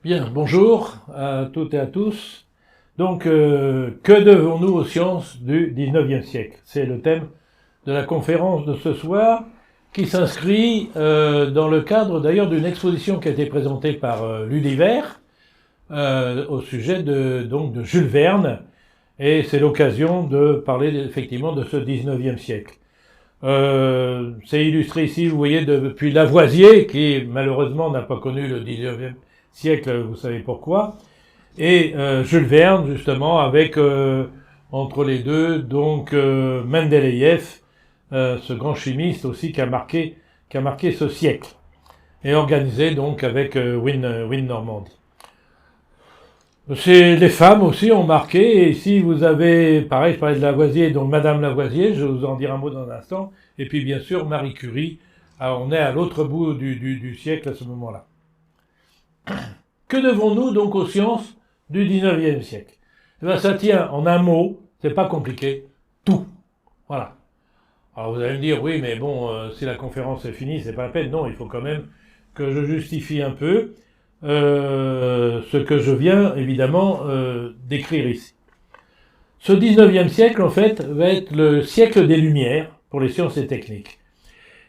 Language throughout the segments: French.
Bien, bonjour à toutes et à tous. Donc, que devons-nous aux sciences du XIXe siècle? C'est le thème de la conférence de ce soir, qui s'inscrit dans le cadre d'ailleurs d'une exposition qui a été présentée par l'Univers au sujet de Jules Verne, et c'est l'occasion de parler effectivement de ce XIXe siècle. C'est illustré ici, vous voyez, depuis Lavoisier, qui malheureusement n'a pas connu le XIXe siècle, vous savez pourquoi, et Jules Verne, justement, avec entre les deux, donc Mendeleïev, ce grand chimiste aussi qui a marqué ce siècle, et organisé donc avec Win Normandie. Les femmes aussi ont marqué, et ici vous avez, pareil, je parlais de Lavoisier, donc Madame Lavoisier, je vais vous en dire un mot dans un instant, et puis bien sûr Marie Curie. Alors, on est à l'autre bout du siècle à ce moment-là. Que devons-nous donc aux sciences du XIXe siècle? Eh bien, ça tient en un mot, c'est pas compliqué, tout. Voilà. Alors vous allez me dire, oui, mais bon, si la conférence est finie, c'est pas la peine. Non, il faut quand même que je justifie un peu ce que je viens évidemment décrire ici. Ce XIXe siècle, en fait, va être le siècle des Lumières pour les sciences et techniques.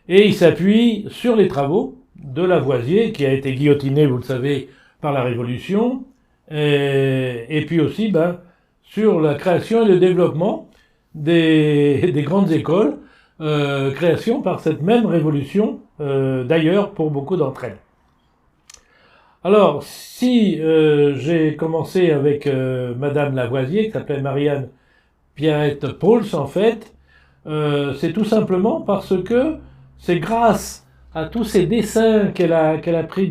Et il s'appuie sur les travaux de Lavoisier, qui a été guillotiné, vous le savez, par la Révolution, et puis aussi sur la création et le développement des grandes écoles, création par cette même Révolution, d'ailleurs pour beaucoup d'entre elles. Alors, si j'ai commencé avec Madame Lavoisier, qui s'appelait Marianne Pierrette Pauls, en fait, c'est tout simplement parce que c'est grâce à tous ces dessins qu'elle a pris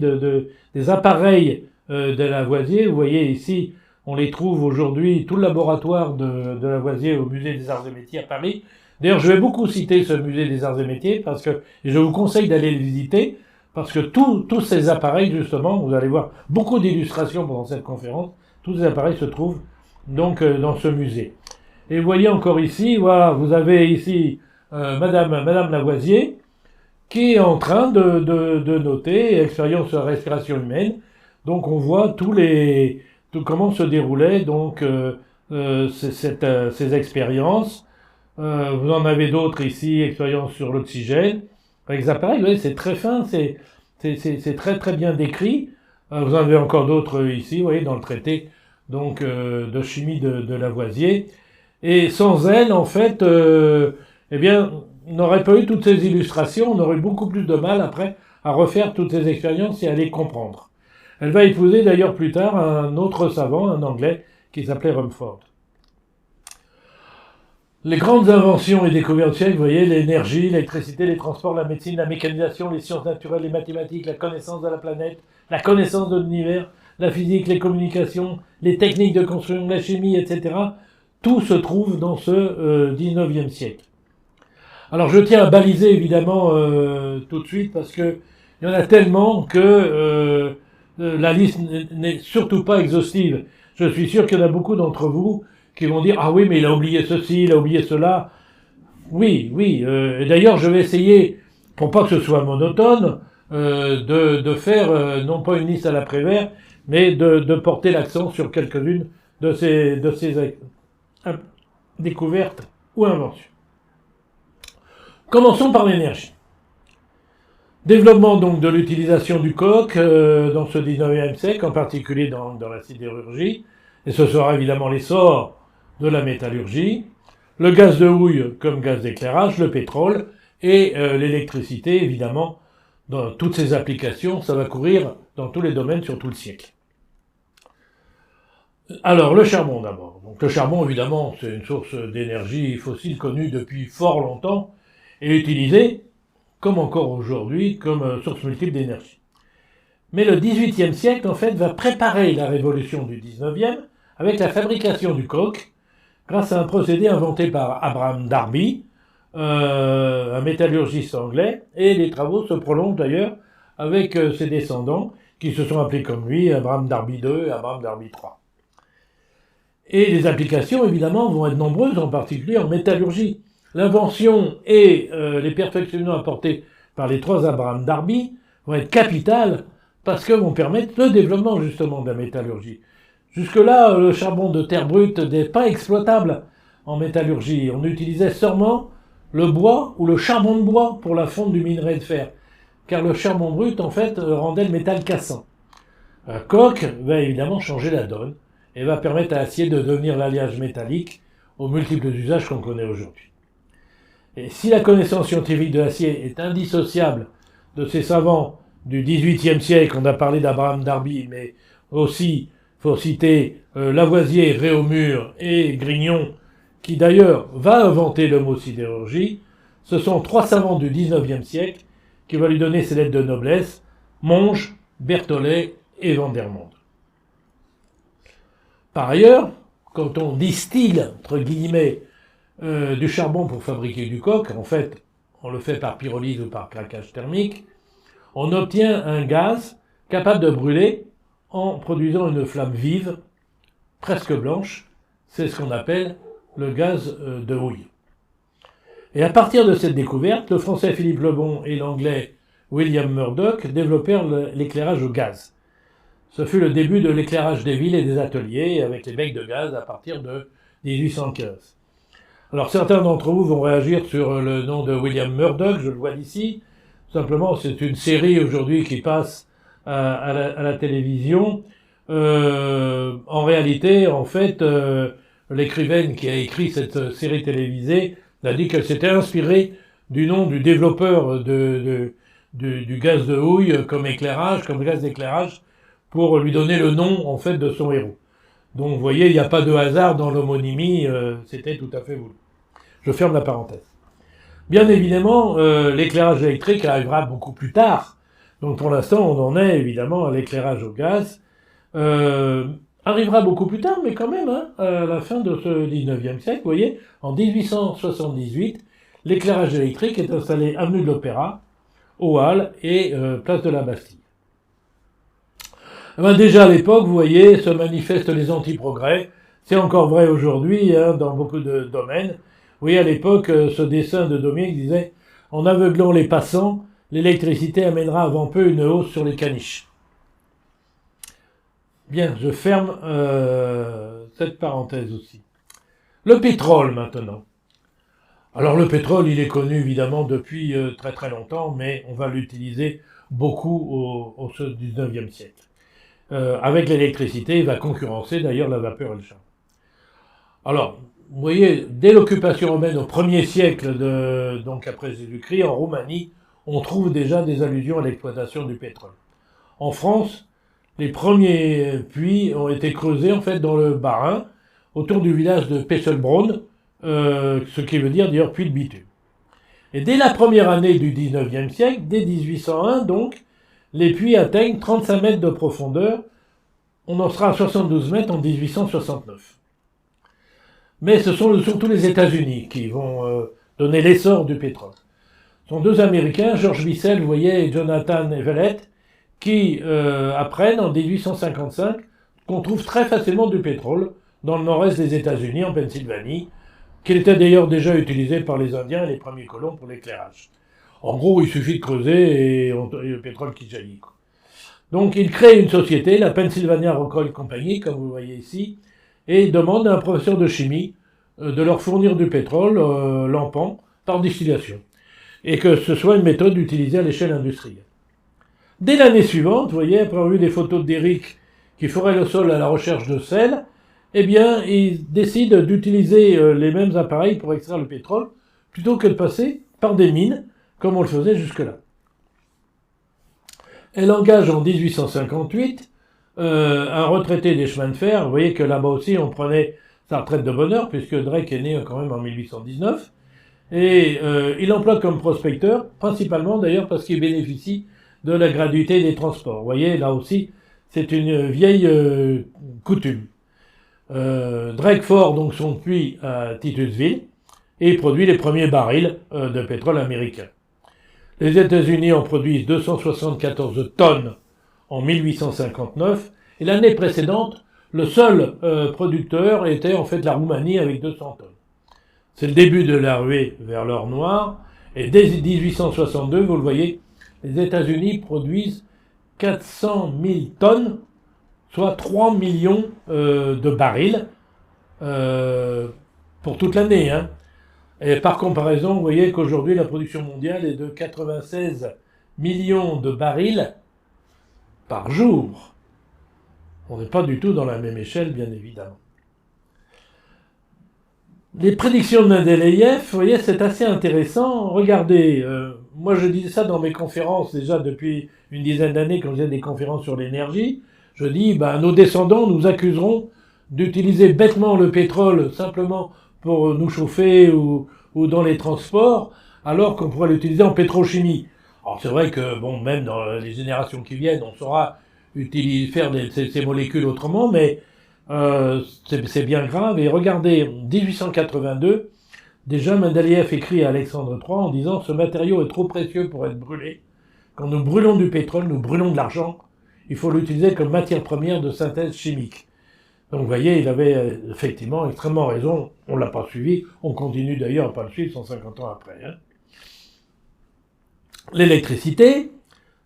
des appareils de Lavoisier. Vous voyez ici, on les trouve aujourd'hui, tout le laboratoire de Lavoisier au musée des Arts et Métiers à Paris. D'ailleurs, je vais beaucoup citer ce musée des Arts et Métiers parce que je vous conseille d'aller le visiter, parce que tous ces appareils, justement, vous allez voir beaucoup d'illustrations pendant cette conférence, tous ces appareils se trouvent donc dans ce musée. Et vous voyez encore ici, voilà, vous avez ici Madame Lavoisier, qui est en train de noter expérience sur la respiration humaine. Donc on voit comment se déroulaient donc ces expériences. Vous en avez d'autres ici, expérience sur l'oxygène. Avec les appareils, vous voyez, c'est très fin, c'est très très bien décrit. Vous en avez encore d'autres ici, vous voyez, dans le traité donc de chimie de Lavoisier. Et sans elle, en fait, eh bien, on n'aurait pas eu toutes ces illustrations, on aurait eu beaucoup plus de mal après à refaire toutes ces expériences et à les comprendre. Elle va épouser d'ailleurs plus tard un autre savant, un Anglais, qui s'appelait Rumford. Les grandes inventions et découvertes du siècle, vous voyez, l'énergie, l'électricité, les transports, la médecine, la mécanisation, les sciences naturelles, les mathématiques, la connaissance de la planète, la connaissance de l'univers, la physique, les communications, les techniques de construction, la chimie, etc. Tout se trouve dans ce XIXe siècle. Alors je tiens à baliser évidemment tout de suite parce que il y en a tellement que la liste n'est surtout pas exhaustive. Je suis sûr qu'il y en a beaucoup d'entre vous qui vont dire ah oui mais il a oublié ceci, il a oublié cela. Oui. Et d'ailleurs je vais essayer, pour pas que ce soit monotone, de faire non pas une liste à la Prévert, mais de porter l'accent sur quelques-unes de ces découvertes ou inventions. Commençons par l'énergie. Développement donc de l'utilisation du coke dans ce 19e siècle, en particulier dans la sidérurgie, et ce sera évidemment l'essor de la métallurgie, le gaz de houille comme gaz d'éclairage, le pétrole et l'électricité, évidemment, dans toutes ces applications, ça va courir dans tous les domaines sur tout le siècle. Alors, le charbon d'abord. Donc, le charbon, évidemment, c'est une source d'énergie fossile connue depuis fort longtemps et utilisée, comme encore aujourd'hui, comme source multiple d'énergie. Mais le XVIIIe siècle, en fait, va préparer la révolution du XIXe avec la fabrication du coke, grâce à un procédé inventé par Abraham Darby, un métallurgiste anglais, et les travaux se prolongent d'ailleurs avec ses descendants, qui se sont appelés comme lui, Abraham Darby II et Abraham Darby III. Et les applications, évidemment, vont être nombreuses, en particulier en métallurgie. L'invention et les perfectionnements apportés par les trois Abraham Darby vont être capitales parce que vont permettre le développement justement de la métallurgie. Jusque-là, le charbon de terre brute n'est pas exploitable en métallurgie. On utilisait seulement le bois ou le charbon de bois pour la fonte du minerai de fer, car le charbon brut, en fait, rendait le métal cassant. Un coke va évidemment changer la donne et va permettre à l'acier de devenir l'alliage métallique aux multiples usages qu'on connaît aujourd'hui. Et si la connaissance scientifique de l'acier est indissociable de ces savants du XVIIIe siècle, on a parlé d'Abraham Darby, mais aussi, faut citer Lavoisier, Réaumur et Grignon, qui d'ailleurs va inventer le mot sidérurgie. Ce sont trois savants du XIXe siècle qui vont lui donner ses lettres de noblesse, Monge, Berthollet et Vandermonde. Par ailleurs, quand on distille, entre guillemets, du charbon pour fabriquer du coke, en fait, on le fait par pyrolyse ou par craquage thermique, on obtient un gaz capable de brûler en produisant une flamme vive, presque blanche. C'est ce qu'on appelle le gaz de houille. Et à partir de cette découverte, le français Philippe Lebon et l'anglais William Murdoch développèrent l'éclairage au gaz. Ce fut le début de l'éclairage des villes et des ateliers avec les becs de gaz à partir de 1815. Alors certains d'entre vous vont réagir sur le nom de William Murdoch, je le vois d'ici. Simplement, c'est une série aujourd'hui qui passe à la télévision. En réalité, en fait, l'écrivaine qui a écrit cette série télévisée a dit qu'elle s'était inspirée du nom du développeur du gaz de houille comme éclairage, comme gaz d'éclairage, pour lui donner le nom, en fait, de son héros. Donc, vous voyez, il n'y a pas de hasard dans l'homonymie, c'était tout à fait voulu. Je ferme la parenthèse. Bien évidemment, l'éclairage électrique arrivera beaucoup plus tard. Donc, pour l'instant, on en est évidemment à l'éclairage au gaz. Arrivera beaucoup plus tard, mais quand même, hein, à la fin de ce 19e siècle, vous voyez, en 1878, l'éclairage électrique est installé avenue de l'Opéra, aux Halles et place de la Bastille. Ben déjà à l'époque, vous voyez, se manifestent les anti-progrès. C'est encore vrai aujourd'hui, hein, dans beaucoup de domaines. Vous voyez, à l'époque, ce dessin de Dominique disait « En aveuglant les passants, l'électricité amènera avant peu une hausse sur les caniches. » Bien, je ferme cette parenthèse aussi. Le pétrole, maintenant. Alors le pétrole, il est connu évidemment depuis très très longtemps, mais on va l'utiliser beaucoup au 19e siècle. Avec l'électricité, il va concurrencer d'ailleurs la vapeur et le charbon. Alors, vous voyez, dès l'occupation romaine au 1er siècle, donc après Jésus-Christ, en Roumanie, on trouve déjà des allusions à l'exploitation du pétrole. En France, les premiers puits ont été creusés en fait dans le Bas-Rhin, autour du village de Pesselbronn, ce qui veut dire d'ailleurs puits de bitume. Et dès la première année du 19e siècle, dès 1801 donc, les puits atteignent 35 mètres de profondeur. On en sera à 72 mètres en 1869. Mais ce sont surtout les États-Unis qui vont donner l'essor du pétrole. Ce sont deux Américains, George Bissell, vous voyez, et Jonathan Everett, qui apprennent en 1855 qu'on trouve très facilement du pétrole dans le nord-est des États-Unis, en Pennsylvanie, qu'il était d'ailleurs déjà utilisé par les Indiens et les premiers colons pour l'éclairage. En gros, il suffit de creuser et le pétrole qui jaillit. Donc, ils créent une société, la Pennsylvania Rock Oil Company, comme vous voyez ici, et demandent à un professeur de chimie de leur fournir du pétrole lampant par distillation, et que ce soit une méthode utilisée à l'échelle industrielle. Dès l'année suivante, vous voyez, après avoir vu des photos d'Eric qui forait le sol à la recherche de sel, eh bien, ils décident d'utiliser les mêmes appareils pour extraire le pétrole, plutôt que de passer par des mines, comme on le faisait jusque-là. Elle engage en 1858 un retraité des chemins de fer. Vous voyez que là-bas aussi, on prenait sa retraite de bonne heure, puisque Drake est né quand même en 1819. Et il emploie comme prospecteur, principalement d'ailleurs parce qu'il bénéficie de la gratuité des transports. Vous voyez, là aussi, c'est une vieille coutume. Drake fort donc son puits à Titusville et produit les premiers barils de pétrole américain. Les États-Unis en produisent 274 tonnes en 1859 et l'année précédente, le seul producteur était en fait la Roumanie avec 200 tonnes. C'est le début de la ruée vers l'or noir et dès 1862, vous le voyez, les États-Unis produisent 400 000 tonnes, soit 3 millions de barils pour toute l'année. Hein. Et par comparaison, vous voyez qu'aujourd'hui, la production mondiale est de 96 millions de barils par jour. On n'est pas du tout dans la même échelle, bien évidemment. Les prédictions de Mendeleïev, vous voyez, c'est assez intéressant. Regardez, moi je disais ça dans mes conférences déjà depuis une dizaine d'années quand je faisais des conférences sur l'énergie. Je dis, nos descendants nous accuseront d'utiliser bêtement le pétrole simplement pour nous chauffer ou dans les transports, alors qu'on pourrait l'utiliser en pétrochimie. Alors c'est vrai que, même dans les générations qui viennent, on saura faire ces molécules autrement, mais c'est bien grave. Et regardez, en 1882, déjà Mendeleïev écrit à Alexandre III en disant « Ce matériau est trop précieux pour être brûlé. Quand nous brûlons du pétrole, nous brûlons de l'argent. Il faut l'utiliser comme matière première de synthèse chimique. » Donc vous voyez, il avait effectivement extrêmement raison. On ne l'a pas suivi. On continue d'ailleurs à ne pas le suivre 150 ans après. Hein. L'électricité,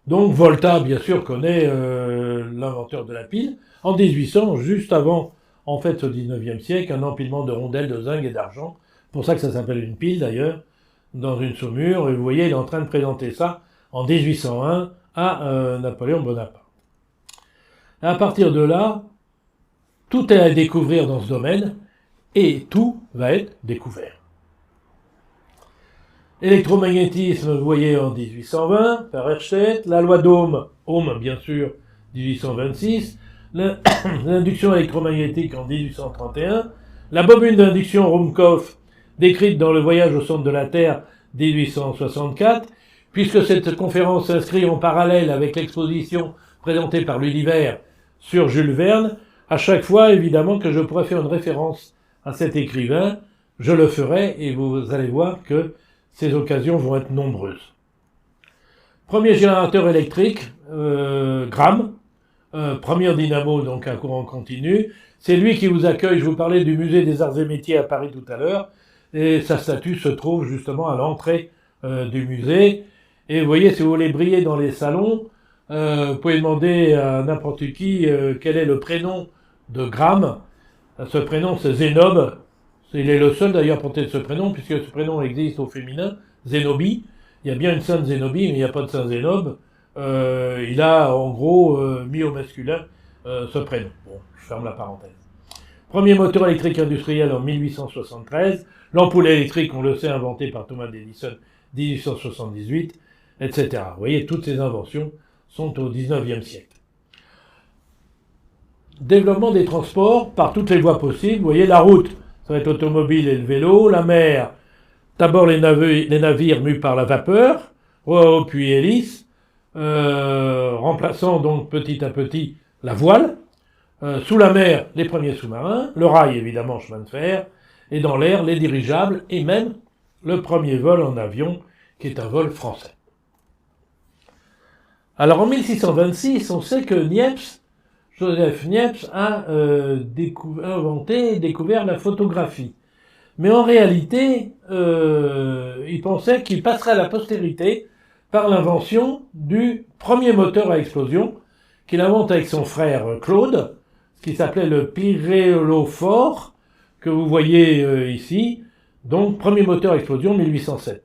donc Volta, bien sûr, connaît l'inventeur de la pile. En 1800, juste avant, en fait, au 19e siècle, un empilement de rondelles de zinc et d'argent. C'est pour ça que ça s'appelle une pile, d'ailleurs, dans une saumure. Et vous voyez, il est en train de présenter ça en 1801 à Napoléon Bonaparte. À partir de là, tout est à découvrir dans ce domaine, et tout va être découvert. Électromagnétisme, vous voyez, en 1820, par Herschel, la loi d'Ohm, bien sûr, 1826, l'induction électromagnétique en 1831, la bobine d'induction Rumkopf, décrite dans le voyage au centre de la Terre, 1864, puisque cette conférence s'inscrit en parallèle avec l'exposition présentée par l'univers sur Jules Verne, à chaque fois, évidemment, que je pourrais faire une référence à cet écrivain, je le ferai, et vous allez voir que ces occasions vont être nombreuses. Premier générateur électrique, Gramme, premier dynamo, donc un courant continu. C'est lui qui vous accueille, je vous parlais du musée des arts et métiers à Paris tout à l'heure, et sa statue se trouve justement à l'entrée du musée. Et vous voyez, si vous voulez briller dans les salons, vous pouvez demander à n'importe qui quel est le prénom de Gramme. Ce prénom, c'est Zénobe. Il est le seul d'ailleurs à porter ce prénom, puisque ce prénom existe au féminin, Zénobie. Il y a bien une sainte Zénobie, mais il n'y a pas de saint Zénobe. Il a en gros mis au masculin ce prénom. Bon, je ferme la parenthèse. Premier moteur électrique industriel en 1873. L'ampoule électrique, on le sait, inventée par Thomas Edison 1878, etc. Vous voyez, toutes ces inventions sont au 19e siècle. Développement des transports par toutes les voies possibles. Vous voyez, la route, ça va être l'automobile et le vélo. La mer, d'abord les navires mus par la vapeur, puis hélice, remplaçant donc petit à petit la voile. Sous la mer, les premiers sous-marins. Le rail, évidemment, chemin de fer. Et dans l'air, les dirigeables et même le premier vol en avion, qui est un vol français. Alors en 1626, on sait que Joseph Niepce a découvert la photographie. Mais en réalité, il pensait qu'il passerait à la postérité par l'invention du premier moteur à explosion, qu'il invente avec son frère Claude, qui s'appelait le pyréolophore, que vous voyez ici, donc premier moteur à explosion 1807.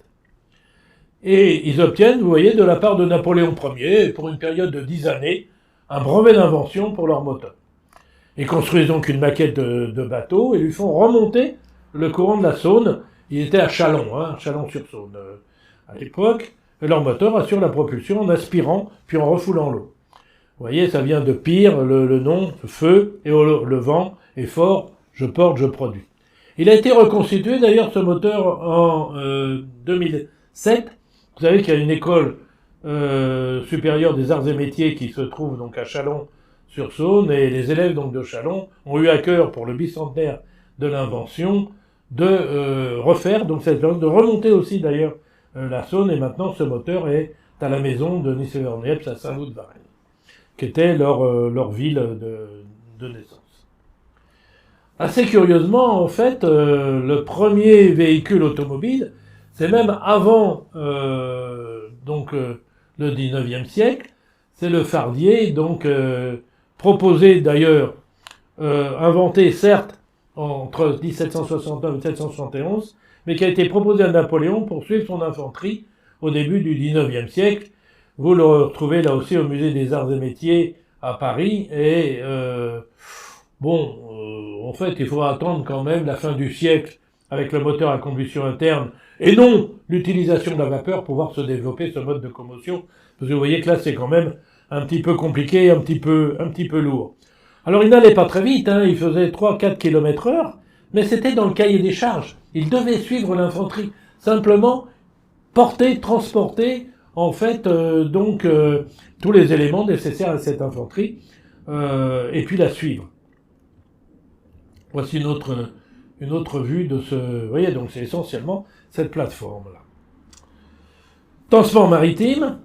Et ils obtiennent, vous voyez, de la part de Napoléon Ier, pour une période de 10 années, un brevet d'invention pour leur moteur. Ils construisent donc une maquette de bateau et lui font remonter le courant de la Saône. Il était à Châlons, Chalon-sur-Saône à l'époque. Et leur moteur assure la propulsion en aspirant puis en refoulant l'eau. Vous voyez, ça vient de pyre, le nom, feu, et le vent est fort, je porte, je produis. Il a été reconstitué d'ailleurs ce moteur en 2007. Vous savez qu'il y a une école supérieure des arts et métiers qui se trouve donc à Chalon-sur-Saône, et les élèves donc de Châlons ont eu à cœur pour le bicentenaire de l'invention de refaire donc cette de remonter aussi d'ailleurs la Saône, et maintenant ce moteur est à la maison de Niepce à Saint-Loup-de-Varennes, qui était leur ville de naissance. Assez curieusement, en fait, le premier véhicule automobile, c'est même avant le 19e siècle, c'est le fardier, donc proposé d'ailleurs, inventé certes entre 1769 et 1771, mais qui a été proposé à Napoléon pour suivre son infanterie au début du XIXe siècle. Vous le retrouvez là aussi au musée des Arts et Métiers à Paris, et en fait, il faudra attendre quand même la fin du siècle avec le moteur à combustion interne, et non l'utilisation de la vapeur pour voir se développer ce mode de commotion, parce que vous voyez que là c'est quand même un petit peu compliqué, un petit peu lourd. Alors il n'allait pas très vite, il faisait 3-4 km/h, mais c'était dans le cahier des charges. Il devait suivre l'infanterie, simplement porter, transporter, en fait, tous les éléments nécessaires à cette infanterie, et puis la suivre. Voici une autre vue de ce... Vous voyez, donc c'est essentiellement cette plateforme-là. Transport maritime,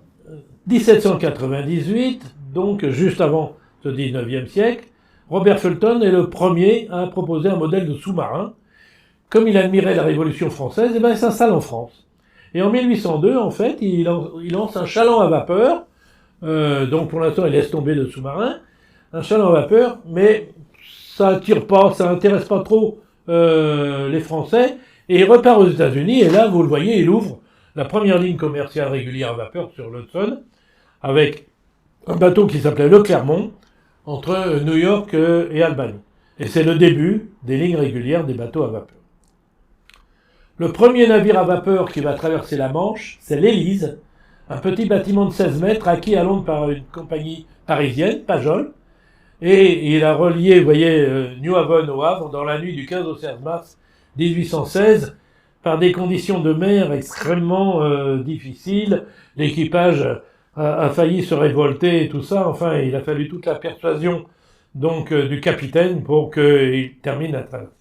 1798, donc juste avant ce 19e siècle, Robert Fulton est le premier à proposer un modèle de sous-marin. Comme il admirait la Révolution française, il s'installe en France. Et en 1802, en fait, il lance un chaland à vapeur. Donc pour l'instant, il laisse tomber le sous-marin. Un chaland à vapeur, mais ça attire pas, ça intéresse pas trop les Français. Et il repart aux États-Unis, et là, vous le voyez, il ouvre la première ligne commerciale régulière à vapeur sur l'Hudson, avec un bateau qui s'appelait le Clermont, entre New York et Albany. Et c'est le début des lignes régulières des bateaux à vapeur. Le premier navire à vapeur qui va traverser la Manche, c'est l'Élise, un petit bâtiment de 16 mètres acquis à Londres par une compagnie parisienne, Pajol, et il a relié, vous voyez, New Haven au Havre dans la nuit du 15 au 16 mars 1816, par des conditions de mer extrêmement difficiles. L'équipage a failli se révolter et tout ça. Enfin, il a fallu toute la persuasion du capitaine pour qu'il termine la traversée.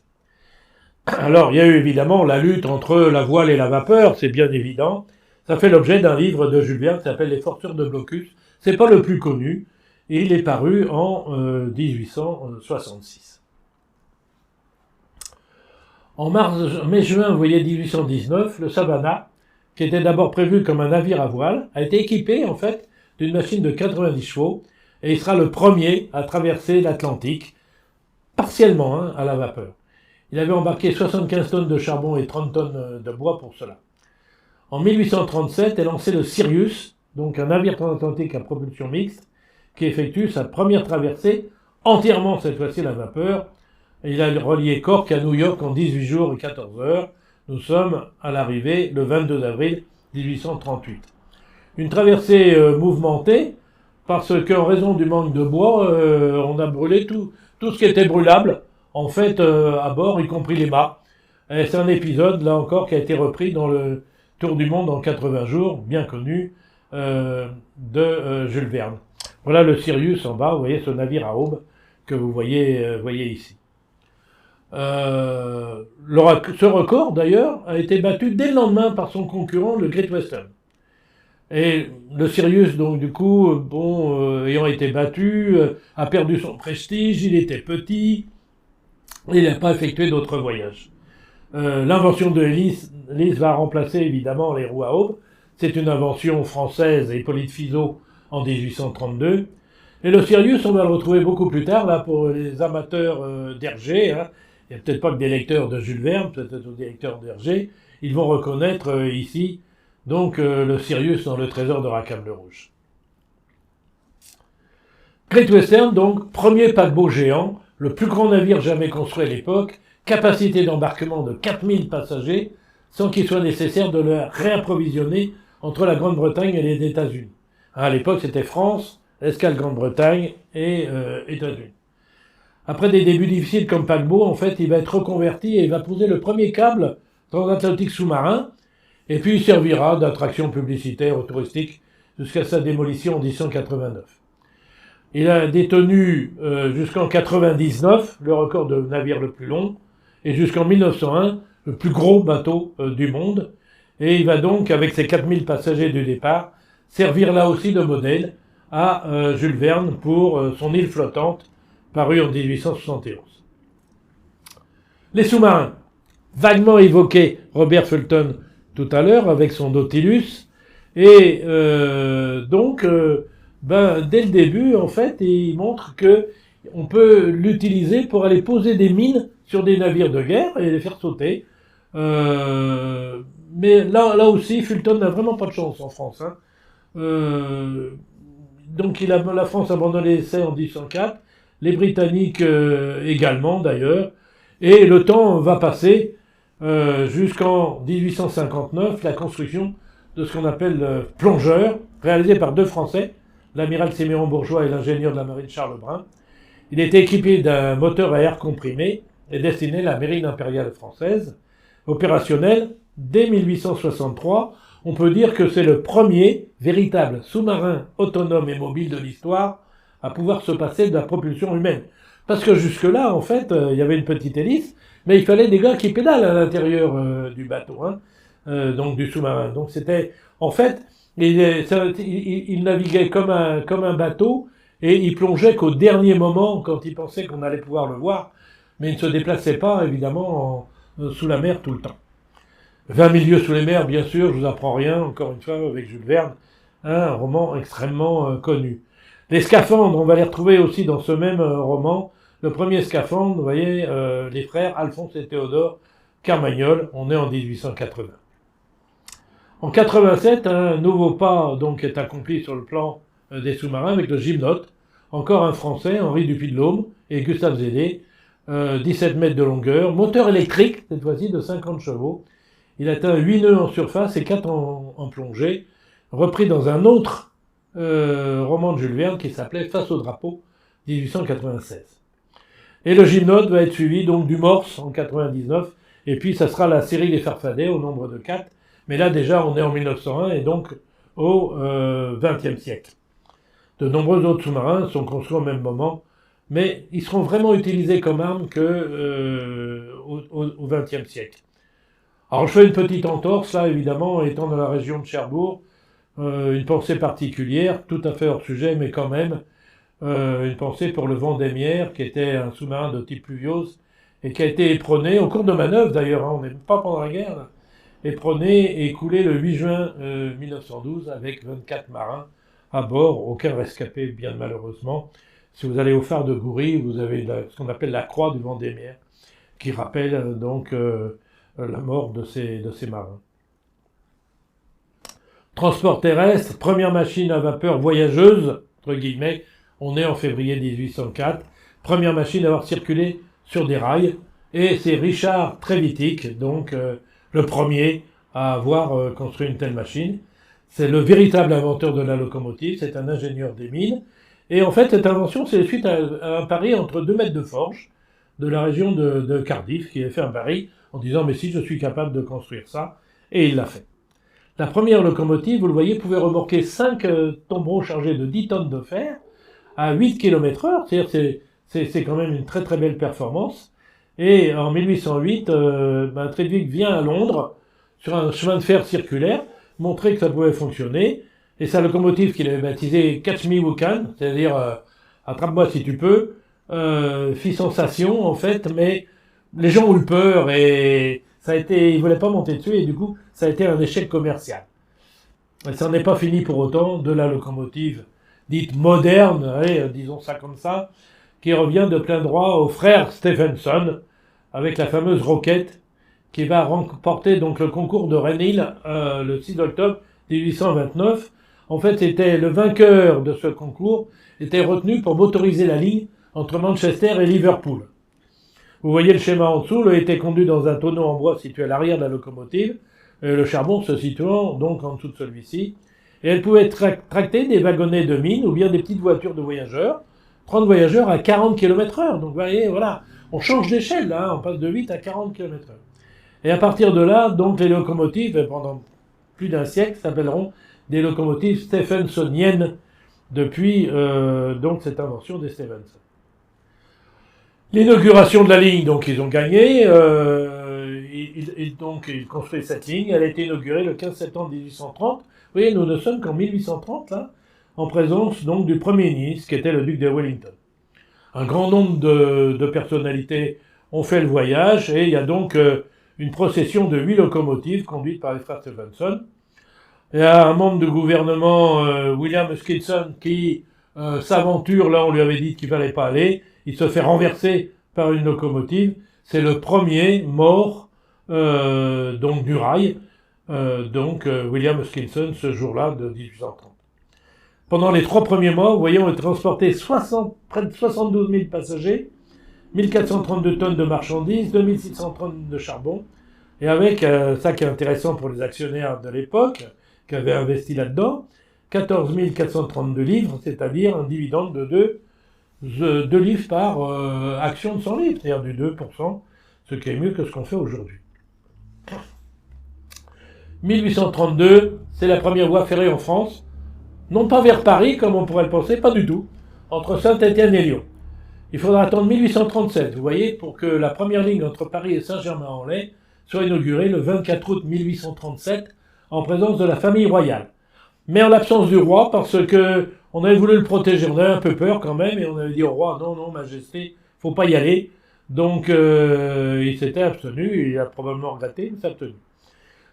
Alors, il y a eu évidemment la lutte entre la voile et la vapeur, c'est bien évident. Ça fait l'objet d'un livre de Jules Verne qui s'appelle Les Fortures de Blocus. C'est pas le plus connu, et il est paru en 1866. En mai-juin, vous voyez, 1819, le Savannah, qui était d'abord prévu comme un navire à voile, a été équipé, en fait, d'une machine de 90 chevaux, et il sera le premier à traverser l'Atlantique, partiellement, à la vapeur. Il avait embarqué 75 tonnes de charbon et 30 tonnes de bois pour cela. En 1837 est lancé le Sirius, donc un navire transatlantique à propulsion mixte, qui effectue sa première traversée, entièrement cette fois-ci à la vapeur. Il a relié Cork à New York en 18 jours et 14 heures. Nous sommes à l'arrivée le 22 avril 1838. Une traversée mouvementée, parce qu'en raison du manque de bois, on a brûlé tout ce qui était brûlable, en fait, à bord, y compris les mâts. Et c'est un épisode, là encore, qui a été repris dans le Tour du monde en 80 jours, bien connu, de Jules Verne. Voilà le Sirius en bas, vous voyez ce navire à aube que vous voyez ici. Ce record, d'ailleurs, a été battu dès le lendemain par son concurrent, le Great Western. Et le Sirius, donc, du coup, ayant été battu, a perdu son prestige, il était petit, et il n'a pas effectué d'autres voyages. L'invention de l'hélice va remplacer, évidemment, les roues à aube. C'est une invention française et Hippolyte Fizeau en 1832. Et le Sirius, on va le retrouver beaucoup plus tard, là, pour les amateurs d'Hergé, Il n'y a peut-être pas que des lecteurs de Jules Verne, peut-être des lecteurs d'Hergé. Ils vont reconnaître ici, donc, le Sirius dans le trésor de Rackham le Rouge. Great Western, donc, premier paquebot géant, le plus grand navire jamais construit à l'époque, capacité d'embarquement de 4000 passagers, sans qu'il soit nécessaire de le réapprovisionner entre la Grande-Bretagne et les États-Unis. À l'époque, c'était France, escale Grande-Bretagne et États-Unis. Après des débuts difficiles comme paquebot, en fait, il va être reconverti et il va poser le premier câble transatlantique sous-marin, et puis il servira d'attraction publicitaire ou touristique jusqu'à sa démolition en 1889. Il a détenu jusqu'en 99 le record de navire le plus long, et jusqu'en 1901 le plus gros bateau du monde, et il va donc, avec ses 4000 passagers du départ, servir là aussi de modèle à Jules Verne pour son île flottante, paru en 1871. Les sous-marins, vaguement évoqué Robert Fulton tout à l'heure avec son Nautilus, et dès le début, en fait, il montre que on peut l'utiliser pour aller poser des mines sur des navires de guerre et les faire sauter. Mais là aussi, Fulton n'a vraiment pas de chance en France. Hein. Euh, donc la France a abandonné l'essai en 1804, les Britanniques également d'ailleurs, et le temps va passer jusqu'en 1859, la construction de ce qu'on appelle le plongeur, réalisé par deux Français, l'amiral Séméon Bourgeois et l'ingénieur de la marine Charles Brun. Il était équipé d'un moteur à air comprimé et destiné à la marine impériale française. Opérationnel dès 1863, on peut dire que c'est le premier véritable sous-marin autonome et mobile de l'histoire à pouvoir se passer de la propulsion humaine. Parce que jusque-là, en fait, il y avait une petite hélice, mais il fallait des gars qui pédalent à l'intérieur du bateau, hein, donc du sous-marin. Donc c'était, en fait, il naviguait comme un bateau et il plongeait qu'au dernier moment, quand il pensait qu'on allait pouvoir le voir, mais il ne se déplaçait pas, évidemment, sous la mer tout le temps. 20 milieux sous les mers, bien sûr, je vous apprends rien, encore une fois, avec Jules Verne, un roman extrêmement connu. Les scaphandres, on va les retrouver aussi dans ce même roman. Le premier scaphandre, vous voyez, les frères Alphonse et Théodore Carmagnole, on est en 1880. En 87, un nouveau pas donc est accompli sur le plan des sous-marins avec le Gymnote, encore un Français, Henri Dupy-de-Laume et Gustave Zédé, 17 mètres de longueur, moteur électrique, cette fois-ci de 50 chevaux. Il atteint 8 nœuds en surface et 4 en plongée, repris dans un autre roman de Jules Verne qui s'appelait Face au drapeau, 1896. Et le Gymnote va être suivi donc du Morse en 99, et puis ça sera la série des Farfadets au nombre de 4, mais là déjà on est en 1901 et donc au XXe siècle. De nombreux autres sous-marins sont construits au même moment, mais ils seront vraiment utilisés comme armes au XXe siècle. Alors je fais une petite entorse là, évidemment, étant dans la région de Cherbourg, une pensée particulière, tout à fait hors sujet, mais quand même, une pensée pour le Vendémiaire, qui était un sous-marin de type Pluviose, et qui a été éperonné, au cours de manœuvre d'ailleurs, hein, on n'est pas pendant la guerre, là, éperonné et coulé le 8 juin 1912 avec 24 marins à bord, aucun rescapé bien malheureusement. Si vous allez au phare de Goury, vous avez ce qu'on appelle la croix du Vendémiaire, qui rappelle donc la mort de ces marins. Transport terrestre, première machine à vapeur voyageuse, entre guillemets, on est en février 1804, première machine à avoir circulé sur des rails, et c'est Richard Trevithick, donc le premier à avoir construit une telle machine. C'est le véritable inventeur de la locomotive, c'est un ingénieur des mines, et en fait cette invention c'est suite à un pari entre deux maîtres de forge de la région de Cardiff, qui avait fait un pari en disant « mais si je suis capable de construire ça », et il l'a fait. La première locomotive, vous le voyez, pouvait remorquer 5 tombereaux chargés de 10 tonnes de fer à 8 km/h, c'est-à-dire c'est quand même une très très belle performance. Et en 1808, Trevithick vient à Londres sur un chemin de fer circulaire, montrer que ça pouvait fonctionner, et sa locomotive qu'il avait baptisée Catch Me Who Can, c'est-à-dire attrape-moi si tu peux, fit sensation en fait, mais les gens ont eu peur et ils voulaient pas monter dessus et du coup ça a été un échec commercial. Et ça n'est pas fini pour autant de la locomotive dite moderne, disons ça comme ça, qui revient de plein droit au frère Stephenson avec la fameuse Roquette qui va remporter donc le concours de Rainhill le 6 octobre 1829. En fait, c'était le vainqueur de ce concours était retenu pour motoriser la ligne entre Manchester et Liverpool. Vous voyez le schéma en dessous, le était conduit dans un tonneau en bois situé à l'arrière de la locomotive, le charbon se situant donc en dessous de celui-ci. Et elle pouvait tracter des wagonnets de mine ou bien des petites voitures de voyageurs, 30 voyageurs à 40 km/h. Donc vous voyez, voilà, on change d'échelle là, on passe de 8 à 40 km/h. Et à partir de là, donc les locomotives, pendant plus d'un siècle, s'appelleront des locomotives stephensoniennes depuis donc cette invention des Stephenson. L'inauguration de la ligne, donc ils ont gagné, ils construisent cette ligne, elle a été inaugurée le 15 septembre 1830. Vous voyez, nous ne sommes qu'en 1830 là, en présence donc du premier ministre qui était le duc de Wellington. Un grand nombre de personnalités ont fait le voyage et il y a donc une procession de 8 locomotives conduites par les frères Stephenson. Il y a un membre du gouvernement, William Hutchinson, qui s'aventure, là on lui avait dit qu'il fallait pas aller, il se fait renverser par une locomotive. C'est le premier mort donc du rail, William Hutchinson, ce jour-là de 1830. Pendant les 3 premiers mois, vous voyez, on a transporté près de 72 000 passagers, 1432 tonnes de marchandises, 2600 tonnes de charbon, et avec, ça qui est intéressant pour les actionnaires de l'époque, qui avaient investi là-dedans, 14 432 livres, c'est-à-dire un dividende de 2 livres par action de 100 livres, c'est-à-dire du 2%, ce qui est mieux que ce qu'on fait aujourd'hui. 1832, c'est la première voie ferrée en France, non pas vers Paris, comme on pourrait le penser, pas du tout, entre Saint-Étienne et Lyon. Il faudra attendre 1837, vous voyez, pour que la première ligne entre Paris et Saint-Germain-en-Laye soit inaugurée le 24 août 1837, en présence de la famille royale. Mais en l'absence du roi, parce que on avait voulu le protéger, on avait un peu peur quand même, et on avait dit au roi, non, majesté, faut pas y aller. Donc il s'était abstenu, il a probablement regretté, il s'est abstenu.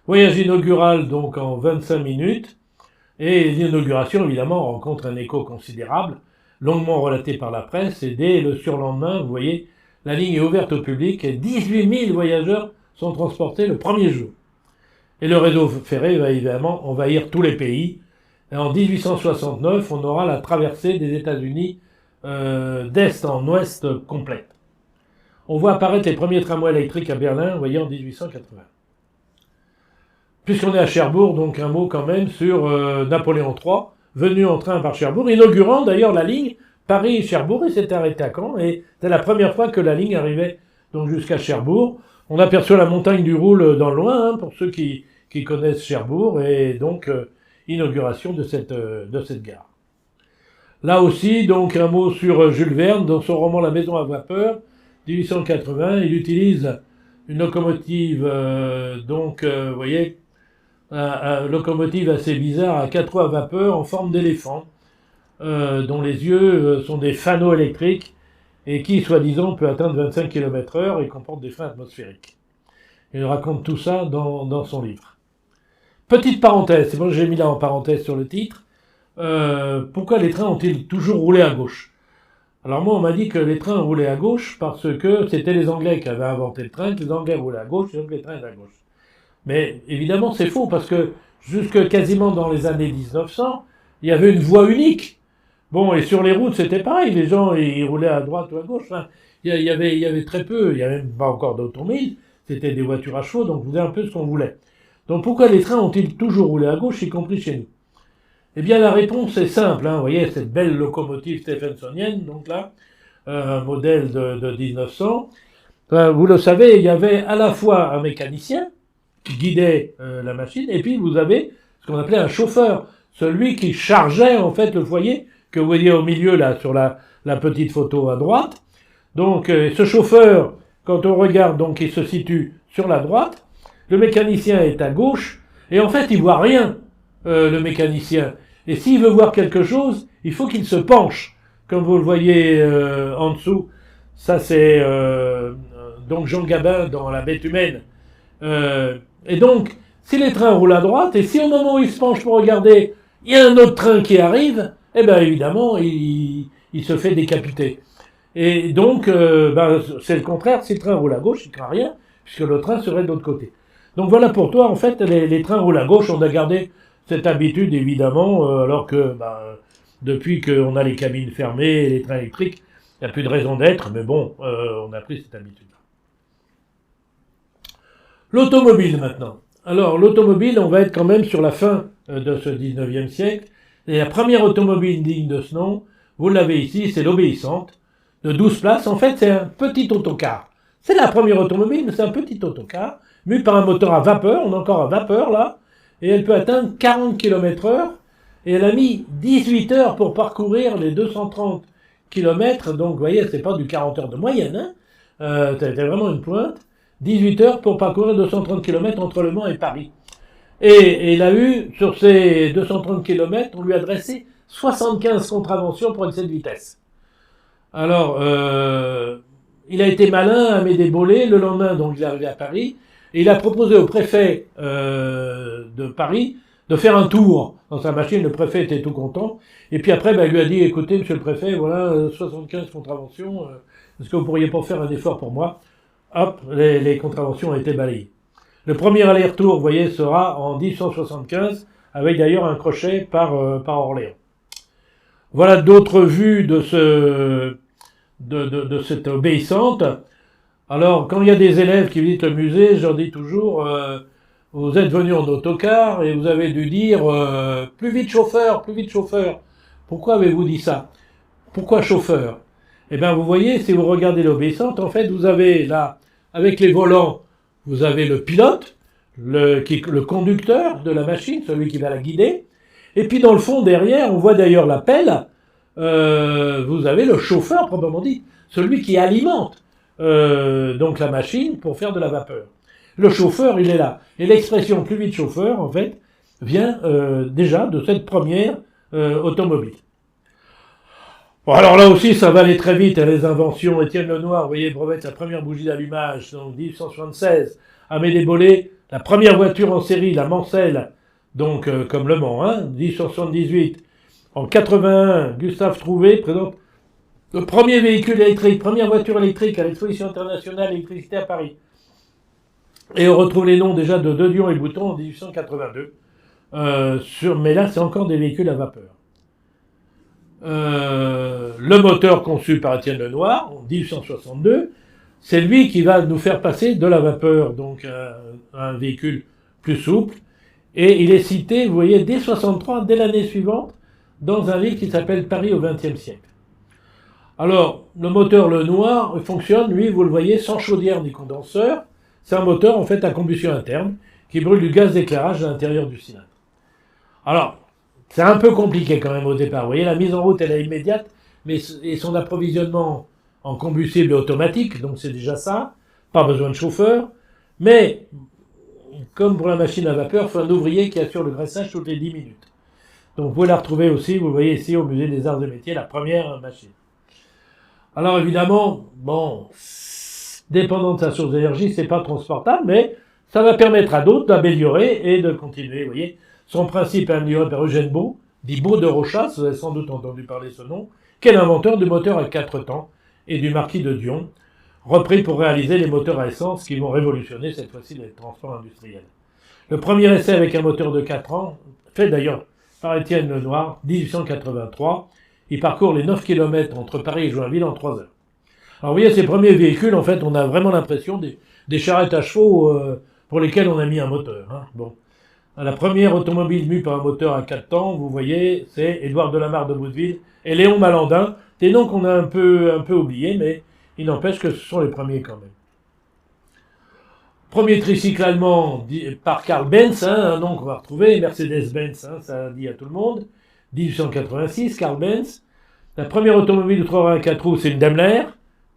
Voyage inaugural donc en 25 minutes, et l'inauguration évidemment rencontre un écho considérable, longuement relaté par la presse, et dès le surlendemain, vous voyez, la ligne est ouverte au public et 18 000 voyageurs sont transportés le premier jour. Et le réseau ferré va évidemment envahir tous les pays. Et en 1869, on aura la traversée des États-Unis d'est en ouest complète. On voit apparaître les premiers tramways électriques à Berlin, vous voyez, en 1880. Puisqu'on est à Cherbourg, donc un mot quand même sur Napoléon III, venu en train par Cherbourg, inaugurant d'ailleurs la ligne Paris-Cherbourg, il s'était arrêté à Caen, et c'était la première fois que la ligne arrivait donc jusqu'à Cherbourg. On aperçoit la montagne du Roule dans le loin, hein, pour ceux qui connaissent Cherbourg, et donc inauguration de cette gare. Là aussi, donc un mot sur Jules Verne, dans son roman La Maison à vapeur, 1880, il utilise une locomotive, vous voyez, locomotive assez bizarre à 4 roues à vapeur en forme d'éléphant, dont les yeux sont des fanaux électriques et qui, soi-disant, peut atteindre 25 km/h et comporte des freins atmosphériques. Il raconte tout ça dans son livre. Petite parenthèse, c'est bon, j'ai mis là en parenthèse sur le titre, pourquoi les trains ont-ils toujours roulé à gauche? Alors moi, on m'a dit que les trains roulaient à gauche parce que c'était les Anglais qui avaient inventé le train, que les Anglais roulaient à gauche, et donc les trains étaient à gauche. Mais évidemment, c'est faux, parce que jusque quasiment dans les années 1900, il y avait une voie unique. Bon, et sur les routes, c'était pareil, les gens, ils roulaient à droite ou à gauche. Enfin, il y avait très peu, il n'y avait même pas encore d'automobiles, c'était des voitures à chevaux, donc on faisait un peu ce qu'on voulait. Donc pourquoi les trains ont-ils toujours roulé à gauche, y compris chez nous? Eh bien, la réponse est simple, hein. Vous voyez, cette belle locomotive Stephensonienne, donc là, un modèle de 1900. Vous le savez, il y avait à la fois un mécanicien qui guidait la machine, et puis vous avez ce qu'on appelait un chauffeur, celui qui chargeait en fait le foyer, que vous voyez au milieu là, sur la petite photo à droite. Donc, ce chauffeur, quand on regarde, donc il se situe sur la droite, le mécanicien est à gauche, et en fait, il voit rien, le mécanicien. Et s'il veut voir quelque chose, il faut qu'il se penche. Comme vous le voyez en dessous, ça c'est donc Jean Gabin dans La Bête humaine. Et donc, si les trains roulent à droite, et si au moment où il se penche pour regarder, il y a un autre train qui arrive, eh bien évidemment, il se fait décapiter. Et donc, c'est le contraire, si le train roule à gauche, il ne craint rien, puisque le train serait de l'autre côté. Donc voilà pour toi, en fait, les trains roulent à gauche, on a gardé cette habitude, évidemment, alors que depuis qu'on a les cabines fermées et les trains électriques, il n'y a plus de raison d'être, mais bon, on a pris cette habitude-là. L'automobile, maintenant. Alors, l'automobile, on va être quand même sur la fin de ce 19e siècle, et la première automobile digne de ce nom, vous l'avez ici, c'est l'Obéissante, de 12 places. En fait, c'est un petit autocar. C'est la première automobile, mais c'est un petit autocar, mu par un moteur à vapeur, on est encore à vapeur, là, et elle peut atteindre 40 km/h, et elle a mis 18 heures pour parcourir les 230 km, donc vous voyez, c'est pas du 40 heures de moyenne, hein, c'était vraiment une pointe, 18 heures pour parcourir 230 km entre Le Mans et Paris. Et il a eu, sur ces 230 km, on lui a dressé 75 contraventions pour excès de vitesse. Alors, il a été malin à Amédée Bollé, le lendemain, donc il est arrivé à Paris, et il a proposé au préfet de Paris de faire un tour dans sa machine. Le préfet était tout content. Et puis après, il lui a dit, écoutez, monsieur le préfet, voilà, 75 contraventions, est-ce que vous pourriez pas faire un effort pour moi? Hop, les contraventions ont été balayées. Le premier aller-retour, vous voyez, sera en 1875, avec d'ailleurs un crochet par Orléans. Voilà d'autres vues de cette obéissante. Alors, quand il y a des élèves qui visitent le musée, je leur dis toujours, vous êtes venus en autocar et vous avez dû dire plus vite chauffeur, plus vite chauffeur. Pourquoi avez-vous dit ça? Pourquoi chauffeur? Eh bien, vous voyez, si vous regardez l'obéissante, en fait, vous avez là, avec les volants, vous avez le pilote, le conducteur de la machine, celui qui va la guider. Et puis dans le fond, derrière, on voit d'ailleurs la pelle, vous avez le chauffeur, proprement dit, celui qui alimente donc la machine pour faire de la vapeur. Le chauffeur, il est là. Et l'expression plus vite chauffeur, en fait, vient déjà de cette première automobile. Bon, alors là aussi, ça va aller très vite, les inventions. Étienne Lenoir, vous voyez, brevette sa première bougie d'allumage, donc 1876. Amédée Bollé, la première voiture en série, la Mancel, donc comme Le Mans, 1878. En 81, Gustave Trouvé présente le premier véhicule électrique, première voiture électrique à l'exposition internationale d'électricité à Paris. Et on retrouve les noms déjà de Dion et Bouton en 1882. Mais là, c'est encore des véhicules à vapeur. Le moteur conçu par Étienne Lenoir en 1862, c'est lui qui va nous faire passer de la vapeur, donc un véhicule plus souple. Et il est cité, vous voyez, dès 63, dès l'année suivante, dans un livre qui s'appelle Paris au XXe siècle. Alors, le moteur Lenoir fonctionne, lui, vous le voyez, sans chaudière ni condenseur. C'est un moteur, en fait, à combustion interne, qui brûle du gaz d'éclairage à l'intérieur du cylindre. Alors, c'est un peu compliqué quand même au départ. Vous voyez, la mise en route, elle est immédiate, mais son approvisionnement en combustible est automatique, donc c'est déjà ça. Pas besoin de chauffeur. Mais, comme pour la machine à vapeur, il faut un ouvrier qui assure le graissage toutes les 10 minutes. Donc vous pouvez la retrouver aussi, vous voyez ici au musée des Arts et Métiers, la première machine. Alors évidemment, bon, dépendant de sa source d'énergie, c'est pas transportable, mais ça va permettre à d'autres d'améliorer et de continuer, vous voyez. Son principe est amélioré par Eugène Beau, dit Beau de Rochas, vous avez sans doute entendu parler ce nom, qui est l'inventeur du moteur à 4 temps et du marquis de Dion, repris pour réaliser les moteurs à essence qui vont révolutionner cette fois-ci les transports industriels. Le premier essai avec un moteur de 4 ans, fait d'ailleurs par Étienne Lenoir, 1883, il parcourt les 9 km entre Paris et Joinville en 3 heures. Alors vous voyez, ces premiers véhicules, en fait, on a vraiment l'impression des charrettes à chevaux pour lesquelles on a mis un moteur. Bon. La première automobile mue par un moteur à 4 temps, vous voyez, c'est Édouard Delamarre de Bouteville et Léon Malandin, des noms qu'on a un peu oubliés, mais il n'empêche que ce sont les premiers quand même. Premier tricycle allemand par Karl Benz, un nom qu'on va retrouver, Mercedes-Benz, ça dit à tout le monde, 1886, Karl Benz. La première automobile de 3 à 4 roues, c'est une Daimler,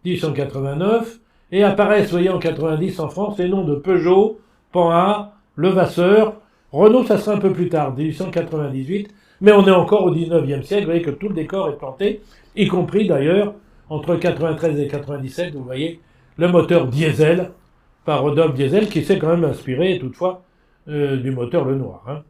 1889, et apparaissent, vous voyez, en 90 en France, les noms de Peugeot, Panhard, Levasseur. Renault, ça sera un peu plus tard, 1898, mais on est encore au 19e siècle, vous voyez que tout le décor est planté, y compris d'ailleurs, entre 93 et 97, vous voyez, le moteur diesel, par Rodolphe Diesel, qui s'est quand même inspiré, toutefois, du moteur Lenoir.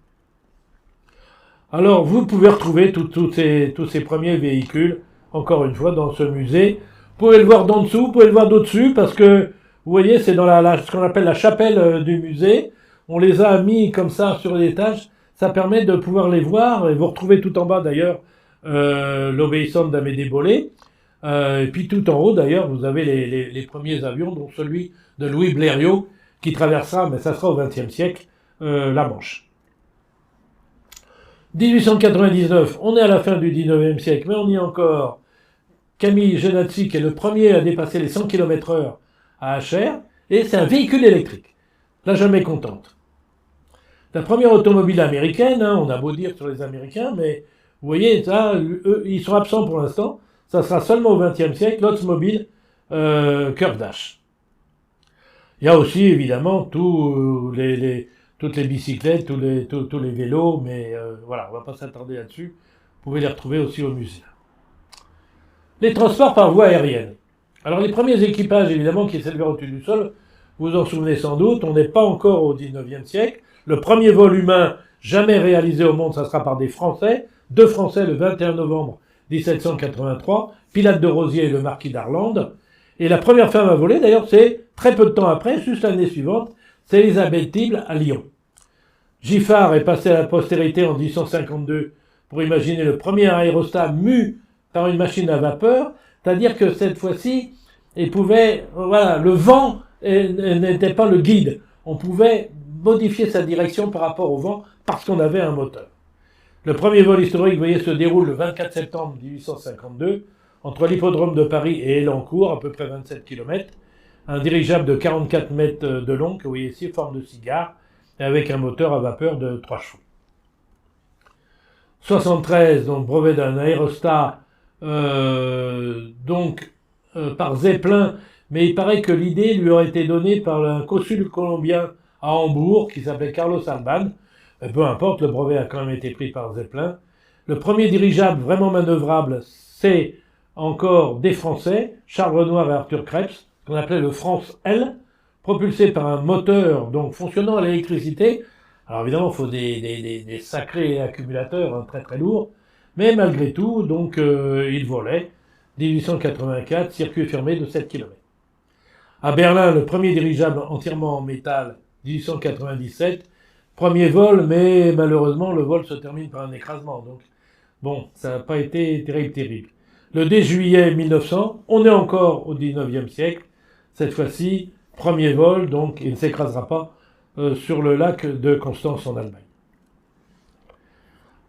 Alors, vous pouvez retrouver tous ces premiers véhicules, encore une fois, dans ce musée. Vous pouvez le voir d'en dessous, vous pouvez le voir d'au-dessus, parce que, vous voyez, c'est dans ce qu'on appelle la chapelle du musée. On les a mis comme ça sur l'étage. Ça permet de pouvoir les voir, et vous retrouvez tout en bas, d'ailleurs, l'obéissante d'Amédée Bollé. Et puis tout en haut, d'ailleurs, vous avez les premiers avions, dont celui de Louis Blériot, qui traversera, mais ça sera au XXe siècle, la Manche. 1899, on est à la fin du XIXe siècle, mais on y est encore. Camille Genazzi, qui est le premier à dépasser les 100 km/h à HR, et c'est un véhicule électrique. La jamais contente. La première automobile américaine, on a beau dire sur les Américains, mais vous voyez, ça, eux, ils sont absents pour l'instant. Ça sera seulement au XXe siècle, l'Oldsmobile Curve Dash. Il y a aussi, évidemment, toutes les bicyclettes, tous les vélos, mais voilà, on va pas s'attarder là-dessus. Vous pouvez les retrouver aussi au musée. Les transports par voie aérienne. Alors, les premiers équipages, évidemment, qui s'élevaient au-dessus du sol, vous en souvenez sans doute, on n'est pas encore au XIXe siècle. Le premier vol humain, jamais réalisé au monde, ça sera par des Français, 2 Français le 21 novembre 1783, Pilate de Rosiers et le marquis d'Arlande. Et la première femme à voler, d'ailleurs, c'est très peu de temps après, juste l'année suivante, c'est Elisabeth Tible à Lyon. Giffard est passé à la postérité en 1852 pour imaginer le premier aérostat mu par une machine à vapeur, c'est-à-dire que cette fois-ci, le vent n'était pas le guide. On pouvait modifier sa direction par rapport au vent parce qu'on avait un moteur. Le premier vol historique, vous voyez, se déroule le 24 septembre 1852 entre l'hippodrome de Paris et Elancourt, à peu près 27 km. Un dirigeable de 44 mètres de long, que vous voyez ici, forme de cigare, avec un moteur à vapeur de 3 chevaux. 73, donc brevet d'un aérostat, par Zeppelin, mais il paraît que l'idée lui aurait été donnée par un consul colombien à Hambourg, qui s'appelait Carlos Alban. Peu importe, le brevet a quand même été pris par Zeppelin. Le premier dirigeable vraiment manœuvrable, c'est encore des Français, Charles Renoir et Arthur Krebs, qu'on appelait le France L, propulsé par un moteur donc fonctionnant à l'électricité. Alors évidemment, il faut des sacrés accumulateurs, hein, très très lourds, mais malgré tout, donc il volait. 1884, circuit fermé de 7 km. À Berlin, le premier dirigeable entièrement en métal, 1897, premier vol, mais malheureusement, le vol se termine par un écrasement. Donc, bon, ça n'a pas été terrible. Le 10 juillet 1900, on est encore au 19e siècle. Cette fois-ci, premier vol, donc il ne s'écrasera pas sur le lac de Constance en Allemagne.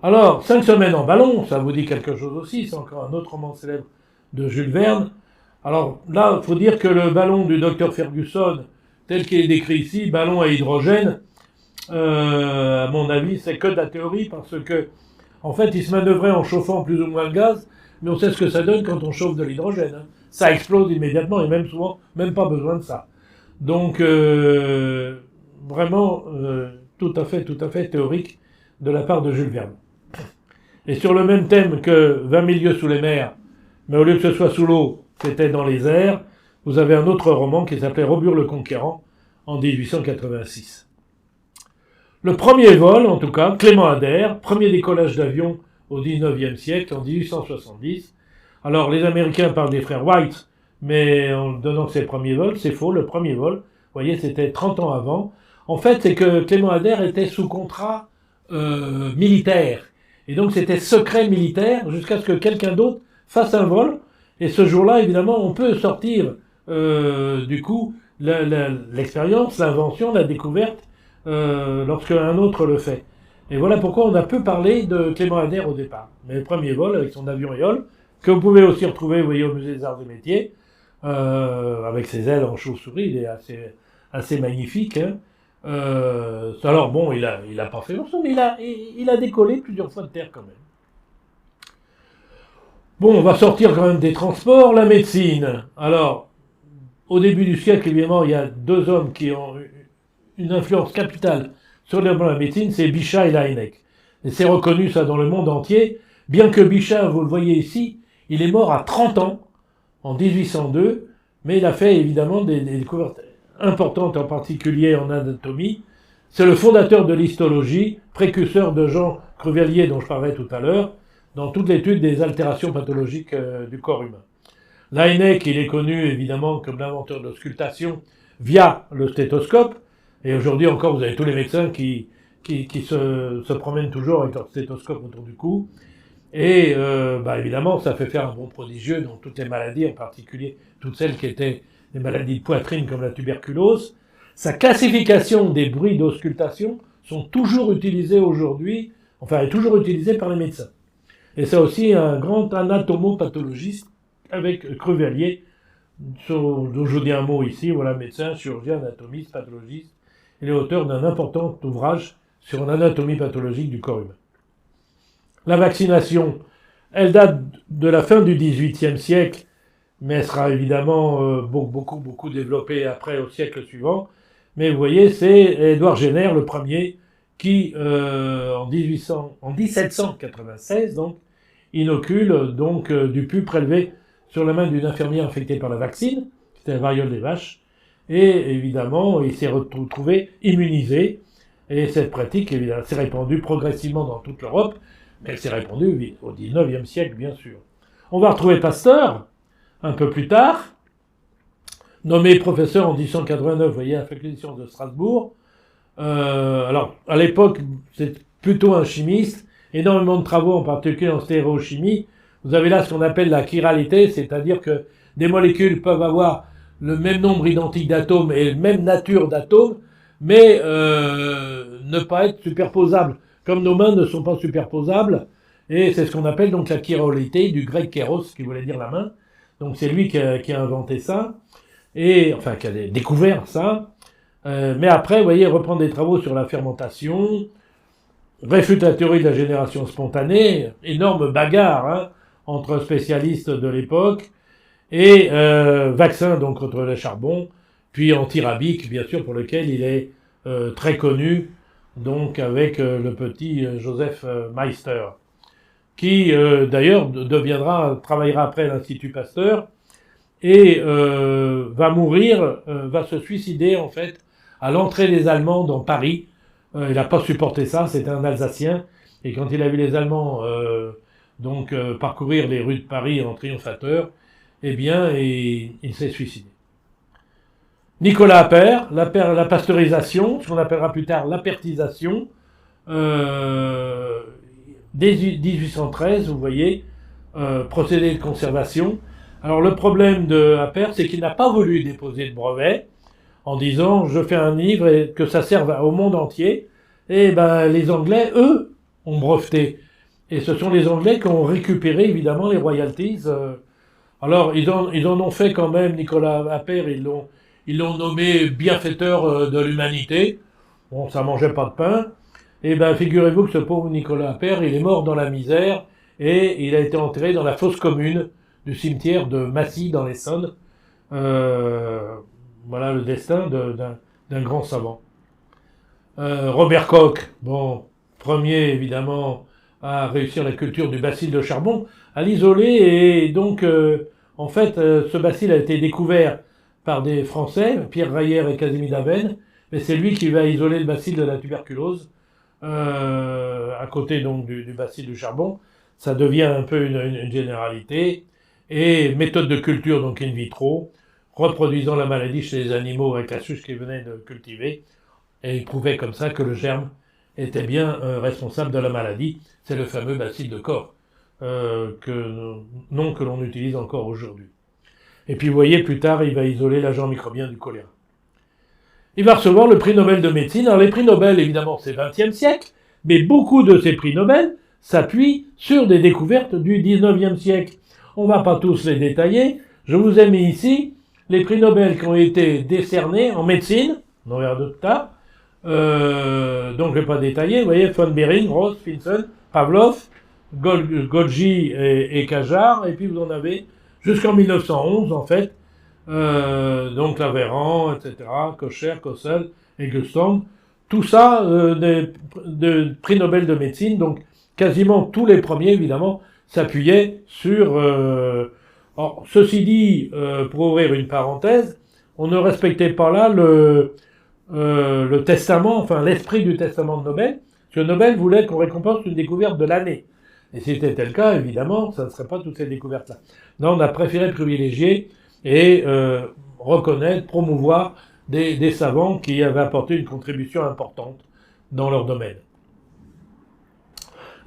Alors, 5 semaines en ballon, ça vous dit quelque chose aussi, c'est encore un autre roman célèbre de Jules Verne. Alors là, il faut dire que le ballon du docteur Ferguson, tel qu'il est décrit ici, ballon à hydrogène, à mon avis, c'est que de la théorie, parce que, en fait, il se manœuvrait en chauffant plus ou moins le gaz, mais on sait ce que ça donne quand on chauffe de l'hydrogène. Hein. Ça explose immédiatement, et même souvent, même pas besoin de ça. Donc, vraiment, tout à fait théorique de la part de Jules Verne. Et sur le même thème que 20 000 lieues sous les mers, mais au lieu que ce soit sous l'eau, c'était dans les airs, vous avez un autre roman qui s'appelait Robur le Conquérant, en 1886. Le premier vol, en tout cas, Clément Ader, premier décollage d'avion au 19e siècle, en 1870. Alors, les Américains parlent des frères Wright, mais en donnant ses premiers vols, c'est faux, le premier vol, vous voyez, c'était 30 ans avant. En fait, c'est que Clément Ader était sous contrat militaire. Et donc, c'était secret militaire jusqu'à ce que quelqu'un d'autre fasse un vol. Et ce jour-là, évidemment, on peut sortir, du coup, l'expérience, l'invention, la découverte, lorsque un autre le fait. Et voilà pourquoi on a peu parlé de Clément Ader au départ. Mais le premier vol avec son avion Éole, que vous pouvez aussi retrouver, vous voyez, au Musée des Arts et Métiers, avec ses ailes en chauve-souris, il est assez magnifique. Hein. Alors bon, il a pas fait longtemps, mais il a décollé plusieurs fois de terre quand même. Bon, on va sortir quand même des transports, la médecine. Alors, au début du siècle, évidemment, il y a 2 hommes qui ont une influence capitale sur la médecine, c'est Bichat et Laennec. Et c'est reconnu ça dans le monde entier, bien que Bichat, vous le voyez ici, il est mort à 30 ans, en 1802, mais il a fait évidemment des découvertes importantes, en particulier en anatomie. C'est le fondateur de l'histologie, précurseur de Jean Cruveilhier, dont je parlais tout à l'heure, dans toute l'étude des altérations pathologiques du corps humain. Laennec, il est connu évidemment comme l'inventeur de l'auscultation via le stéthoscope, et aujourd'hui encore, vous avez tous les médecins qui se promènent toujours avec leur stéthoscope autour du cou. Et évidemment, ça fait faire un bond prodigieux dans toutes les maladies, en particulier toutes celles qui étaient des maladies de poitrine comme la tuberculose. Sa classification des bruits d'auscultation sont toujours utilisés aujourd'hui, est toujours utilisée par les médecins. Et c'est aussi un grand anatomopathologiste avec Cruveilhier, dont je dis un mot ici, voilà, médecin, chirurgien, anatomiste, pathologiste. Il est auteur d'un important ouvrage sur l'anatomie pathologique du corps humain. La vaccination, elle date de la fin du XVIIIe siècle, mais elle sera évidemment beaucoup développée après au siècle suivant. Mais vous voyez, c'est Édouard Jenner, le premier, qui, en 1796, donc, inocule donc du pus prélevé sur la main d'une infirmière infectée par la vaccine, c'était la variole des vaches, et évidemment, il s'est retrouvé immunisé Et cette pratique, évidemment, s'est répandue progressivement dans toute l'Europe, mais elle s'est répandue au XIXe siècle, bien sûr. On va retrouver Pasteur, un peu plus tard, nommé professeur en 1889, vous voyez, à la faculté des sciences de Strasbourg. Alors, à l'époque, c'est plutôt un chimiste, énormément de travaux, en particulier en stéréochimie. Vous avez là ce qu'on appelle la chiralité, c'est-à-dire que des molécules peuvent avoir le même nombre identique d'atomes et la même nature d'atomes, mais ne pas être superposables. Comme nos mains ne sont pas superposables, et c'est ce qu'on appelle donc la chiralité, du grec kéros, qui voulait dire la main. Donc c'est lui qui a inventé ça, et enfin qui a découvert ça. Mais après, vous voyez, reprendre des travaux sur la fermentation, réfute la théorie de la génération spontanée, énorme bagarre hein, entre spécialistes de l'époque, et vaccin donc contre le charbon, puis antirabique, bien sûr, pour lequel il est très connu, donc avec le petit Joseph Meister, qui d'ailleurs travaillera après à l'Institut Pasteur, et va mourir, va se suicider en fait à l'entrée des Allemands dans Paris. Il n'a pas supporté ça, c'était un Alsacien, et quand il a vu les Allemands parcourir les rues de Paris en triomphateur, eh bien, il s'est suicidé. Nicolas Appert, la pasteurisation, ce qu'on appellera plus tard l'apertisation, dès 1813, vous voyez, procédé de conservation. Alors le problème de Appert, c'est qu'il n'a pas voulu déposer de brevet en disant je fais un livre et que ça serve au monde entier. Et ben les Anglais, eux, ont breveté. Et ce sont les Anglais qui ont récupéré évidemment les royalties. Alors ils en ont fait quand même, Nicolas Appert, ils l'ont nommé bienfaiteur de l'humanité. Bon, ça mangeait pas de pain. Et ben figurez-vous que ce pauvre Nicolas Appert, il est mort dans la misère et il a été enterré dans la fosse commune du cimetière de Massy dans l'Essonne. Voilà le destin d'un grand savant. Robert Koch, bon, premier évidemment à réussir la culture du bacille de charbon, à l'isoler et donc en fait ce bacille a été découvert par des Français, Pierre Rayer et Casimir Daven, mais c'est lui qui va isoler le bacille de la tuberculose à côté donc du bacille du charbon. Ça devient un peu une généralité. Et méthode de culture donc in vitro, reproduisant la maladie chez les animaux avec la souche qu'ils venaient de cultiver, et il prouvait comme ça que le germe était bien responsable de la maladie. C'est le fameux bacille de Koch, nom que l'on utilise encore aujourd'hui. Et puis vous voyez, plus tard, il va isoler l'agent microbien du choléra. Il va recevoir le prix Nobel de médecine. Alors les prix Nobel, évidemment, c'est 20e siècle, mais beaucoup de ces prix Nobel s'appuient sur des découvertes du 19e siècle. On va pas tous les détailler. Je vous ai mis ici les prix Nobel qui ont été décernés en médecine, on verra de tard. Donc je vais pas détailler. Vous voyez, von Behring, Ross, Finsen, Pavlov, Golgi et Kajar. Et puis vous en avez jusqu'en 1911 en fait. Donc Laveran, etc., Kocher, Kossel et Guston. Tout ça, de prix Nobel de médecine. Donc quasiment tous les premiers, évidemment, s'appuyait sur... Alors, ceci dit, pour ouvrir une parenthèse, on ne respectait pas là le testament, enfin l'esprit du testament de Nobel, parce que Nobel voulait qu'on récompense une découverte de l'année. Et si c'était le cas, évidemment, ça ne serait pas toutes ces découvertes-là. Non, on a préféré privilégier et reconnaître, promouvoir des savants qui avaient apporté une contribution importante dans leur domaine.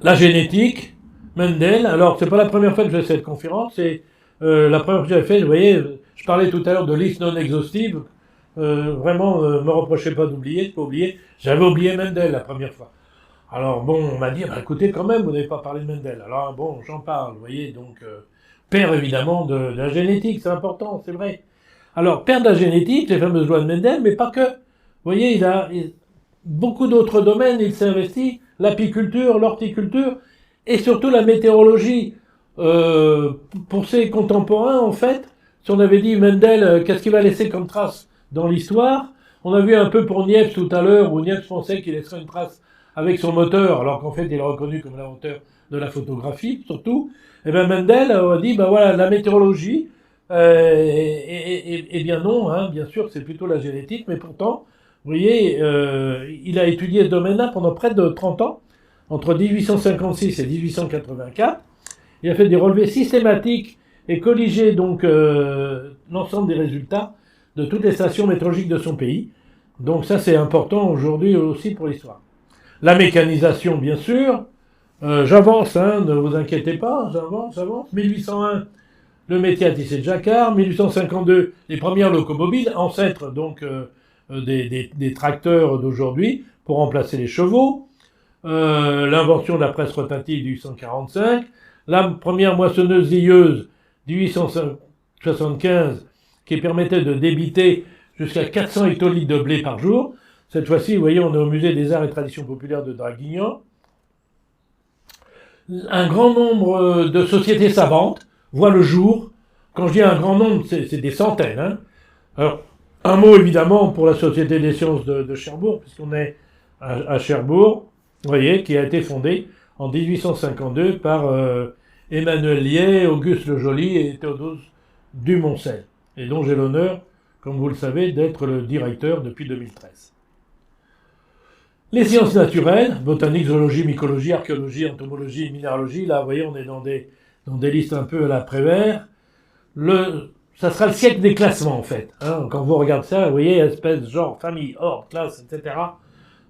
La génétique, Mendel, alors c'est pas la première fois que je fais cette conférence, c'est la première fois que j'avais fait, vous voyez, je parlais tout à l'heure de liste non exhaustive, vraiment, me reprochez pas d'oublier, pas oublier, j'avais oublié Mendel la première fois. Alors bon, on m'a dit, bah, écoutez quand même, vous n'avez pas parlé de Mendel. Alors bon, j'en parle, vous voyez, donc père évidemment de la génétique, c'est important, c'est vrai. Alors, père de la génétique, les fameuses lois de Mendel, mais pas que. Vous voyez, il a beaucoup d'autres domaines, il s'est investi, l'apiculture, l'horticulture, et surtout la météorologie. Pour ses contemporains, en fait, si on avait dit Mendel, qu'est-ce qu'il va laisser comme trace dans l'histoire, on a vu un peu pour Niepce tout à l'heure, où Niepce pensait qu'il laisserait une trace avec son moteur, alors qu'en fait il est reconnu comme l'inventeur de la photographie, surtout. Et bien Mendel a dit, ben voilà, la météorologie, eh bien non, hein, bien sûr, c'est plutôt la génétique, mais pourtant, Vous voyez, il a étudié ce domaine-là pendant près de 30 ans, entre 1856 et 1884. Il a fait des relevés systématiques et colligé donc l'ensemble des résultats de toutes les stations météorologiques de son pays. Donc ça, c'est important aujourd'hui aussi pour l'histoire. La mécanisation, bien sûr. J'avance, ne vous inquiétez pas, j'avance. 1801, le métier à tisser de jacquard. 1852, les premières locomobiles, ancêtres donc des tracteurs d'aujourd'hui, pour remplacer les chevaux. L'invention de la presse rotative 1845. La première moissonneuse-zilleuse 1875, qui permettait de débiter jusqu'à 400 hectolitres de blé par jour. Cette fois-ci, vous voyez, on est au musée des arts et traditions populaires de Draguignan. Un grand nombre de sociétés savantes voient le jour. Quand je dis un grand nombre, c'est des centaines. Alors, un mot évidemment pour la Société des sciences de Cherbourg, puisqu'on est à Cherbourg, vous voyez, qui a été fondée en 1852 par Emmanuel Liais, Auguste Le Joly et Théodose Dumoncel, et dont j'ai l'honneur, comme vous le savez, d'être le directeur depuis 2013. Les sciences naturelles, botanique, zoologie, mycologie, archéologie, entomologie, minéralogie, là, vous voyez, on est dans des listes un peu à la Prévert. Ça sera le siècle des classements, en fait. Quand vous regardez ça, vous voyez, espèce, genre, famille, ordre, classe, etc.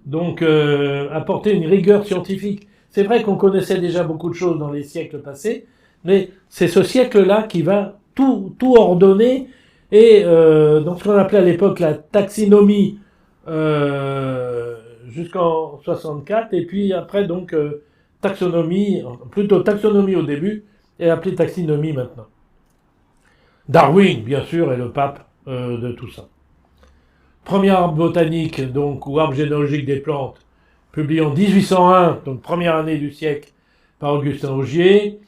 Donc, apporter une rigueur scientifique. C'est vrai qu'on connaissait déjà beaucoup de choses dans les siècles passés, mais c'est ce siècle-là qui va tout ordonner, et donc ce qu'on appelait à l'époque la taxinomie, jusqu'en 64, et puis après donc taxonomie, plutôt taxonomie au début, et appelée taxinomie maintenant. Darwin, bien sûr, est le pape de tout ça. Premier arbre botanique, donc, ou arbre généalogique des plantes, publié en 1801, donc première année du siècle, par Augustin Augier.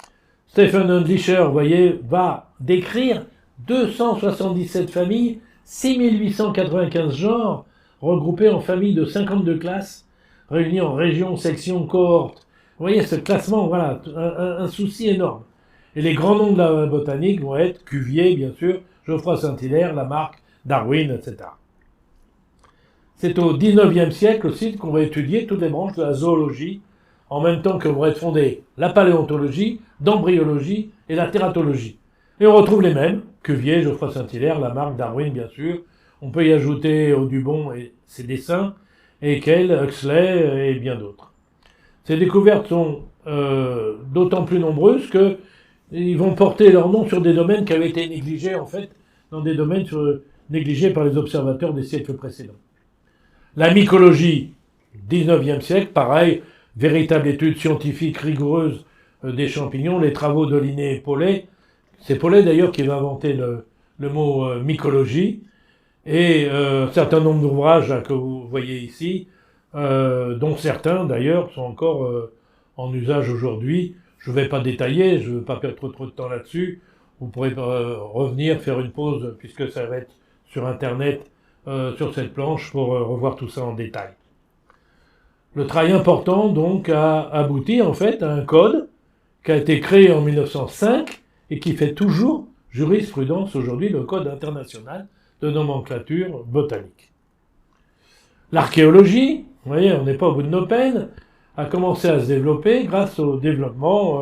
Stephen Handlicher, vous voyez, va décrire 277 familles, 6895 genres, regroupés en familles de 52 classes, réunies en régions, sections, cohortes. Vous voyez, ce classement, voilà, un souci énorme. Et les grands noms de la botanique vont être Cuvier, bien sûr, Geoffroy Saint-Hilaire, Lamarck, Darwin, etc. C'est au XIXe siècle aussi qu'on va étudier toutes les branches de la zoologie, en même temps que vont être fondées la paléontologie, l'embryologie et la tératologie. Et on retrouve les mêmes, Cuvier, Geoffroy Saint-Hilaire, Lamarck, Darwin, bien sûr. On peut y ajouter Audubon et ses dessins, Haeckel, Huxley et bien d'autres. Ces découvertes sont d'autant plus nombreuses qu'ils vont porter leur nom sur des domaines qui avaient été négligés, en fait, dans des domaines négligés par les observateurs des siècles précédents. La mycologie, 19e siècle, pareil, véritable étude scientifique rigoureuse des champignons, les travaux de Linné et Paulet. C'est Paulet d'ailleurs qui va inventer le mot mycologie, et un certain nombre d'ouvrages que vous voyez ici, dont certains d'ailleurs sont encore en usage aujourd'hui. Je ne vais pas détailler, je ne veux pas perdre trop de temps là-dessus. Vous pourrez revenir, faire une pause, puisque ça va être sur Internet, sur cette planche, pour revoir tout ça en détail. Le travail important, donc, a abouti, en fait, à un code qui a été créé en 1905 et qui fait toujours jurisprudence aujourd'hui, le Code international de nomenclature botanique. L'archéologie, vous voyez, on n'est pas au bout de nos peines, a commencé à se développer grâce au développement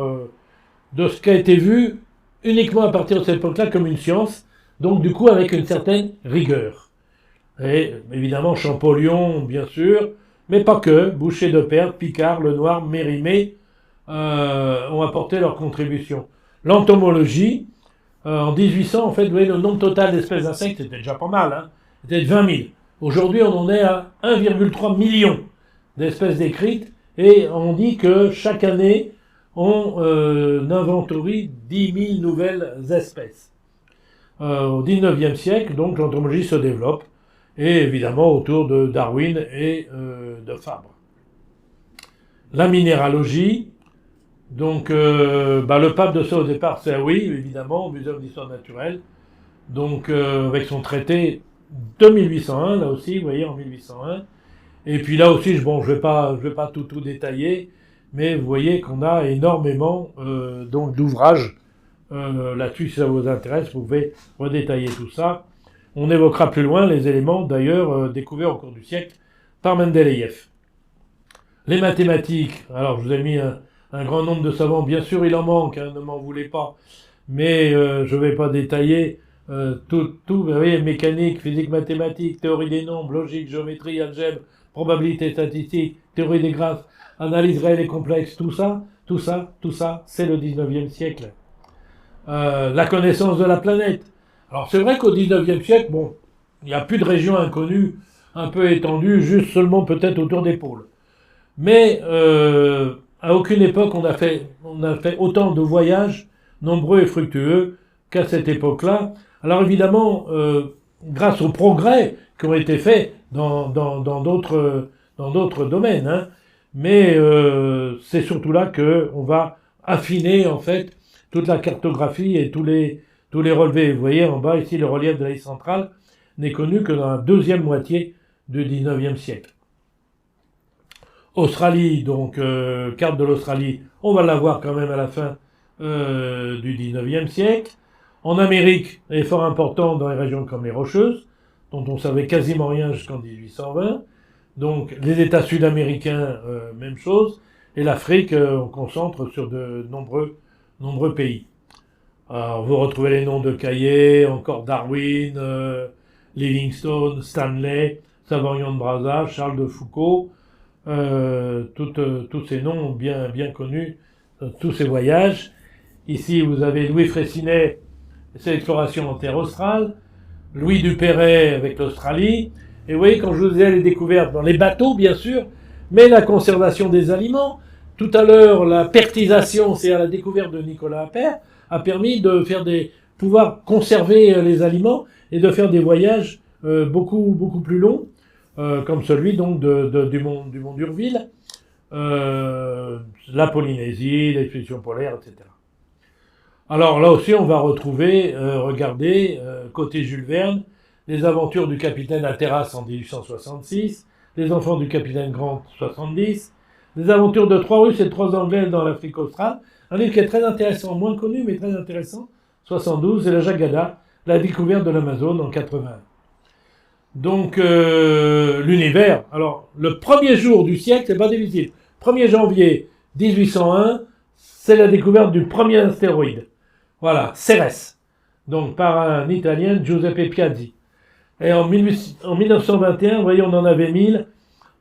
de ce qui a été vu uniquement à partir de cette époque-là comme une science, donc du coup avec une certaine rigueur. Et évidemment Champollion, bien sûr, mais pas que, Boucher de Perthes, Picard, Lenoir, Mérimée ont apporté leur contribution. L'entomologie, en 1800, en fait, vous voyez, le nombre total d'espèces d'insectes, c'était déjà pas mal, c'était de 20 000. Aujourd'hui, on en est à 1,3 million d'espèces décrites, et on dit que chaque année, on inventorie 10 000 nouvelles espèces. Au XIXe siècle, donc, l'entomologie se développe, et évidemment autour de Darwin et de Fabre. La minéralogie, donc le pape de ça au départ, c'est oui, évidemment, au Muséum d'histoire naturelle, donc avec son traité de 1801, là aussi, vous voyez, en 1801, et puis là aussi, je vais pas tout détailler, mais vous voyez qu'on a énormément donc d'ouvrages là-dessus, si ça vous intéresse, vous pouvez redétailler tout ça. On évoquera plus loin les éléments d'ailleurs découverts au cours du siècle par Mendeleïev. Les mathématiques, alors je vous ai mis un grand nombre de savants, bien sûr il en manque, hein, ne m'en voulez pas, mais je ne vais pas détailler tout, vous voyez, mécanique, physique mathématique, théorie des nombres, logique, géométrie, algèbre, probabilité statistique, théorie des graphes, analyse réelle et complexe, tout ça, c'est le 19e siècle. La connaissance de la planète. Alors c'est vrai qu'au 19e siècle, bon, il n'y a plus de régions inconnues, un peu étendues, juste seulement peut-être autour des pôles. Mais à aucune époque on a fait autant de voyages nombreux et fructueux qu'à cette époque-là. Alors évidemment, grâce aux progrès qui ont été faits dans d'autres domaines, hein, mais c'est surtout là qu'on va affiner en fait toute la cartographie et tous les relevés. Vous voyez en bas ici le relief de l'Asie centrale n'est connu que dans la deuxième moitié du 19e siècle. Australie, donc carte de l'Australie, on va la voir quand même à la fin du 19e siècle. En Amérique, elle est fort important dans les régions comme les Rocheuses, dont on savait quasiment rien jusqu'en 1820. Donc les États sud-américains, même chose. Et l'Afrique, on concentre sur de nombreux pays. Alors vous retrouvez les noms de Caillé, encore Darwin, Livingstone, Stanley, Savourion de Brazza, Charles de Foucault. Tous ces noms bien connus, tous ces voyages. Ici, vous avez Louis Freycinet, c'est l'exploration en terre australe, Louis Duperrey avec l'Australie, et vous voyez, quand je vous disais les découvertes dans les bateaux, bien sûr, mais la conservation des aliments, tout à l'heure, la pertisation, c'est à la découverte de Nicolas Appert, a permis de pouvoir conserver les aliments et de faire des voyages beaucoup plus longs, comme celui donc du mont d'Urville, la Polynésie, l'expédition polaire, etc. Alors là aussi, on va retrouver, regardez, côté Jules Verne, les aventures du capitaine Hatteras en 1866, les enfants du capitaine Grant 70, les aventures de 3 Russes et de 3 Anglais dans l'Afrique australe, un livre qui est très intéressant, moins connu mais très intéressant, 72, et la Jagada, la découverte de l'Amazone en 81. Donc l'univers, alors le premier jour du siècle, c'est pas difficile. 1er janvier 1801, c'est la découverte du premier astéroïde. Voilà, Cérès. Donc par un Italien, Giuseppe Piazzi. Et en 1921, vous voyez, on en avait 1000.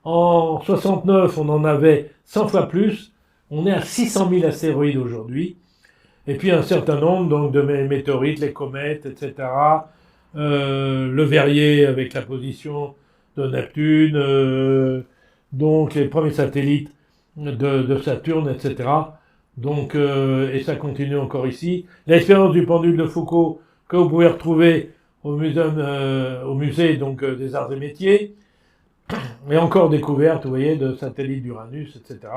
En 69, on en avait 100 fois plus. On est à 600 000 astéroïdes aujourd'hui. Et puis un certain nombre donc, de météorites, les comètes, etc. Le Verrier avec la position de Neptune, donc les premiers satellites de Saturne, etc. Donc, et ça continue encore ici. L'expérience du pendule de Foucault que vous pouvez retrouver au musée donc, des arts et métiers. Et encore découvertes, vous voyez, de satellites d'Uranus, etc.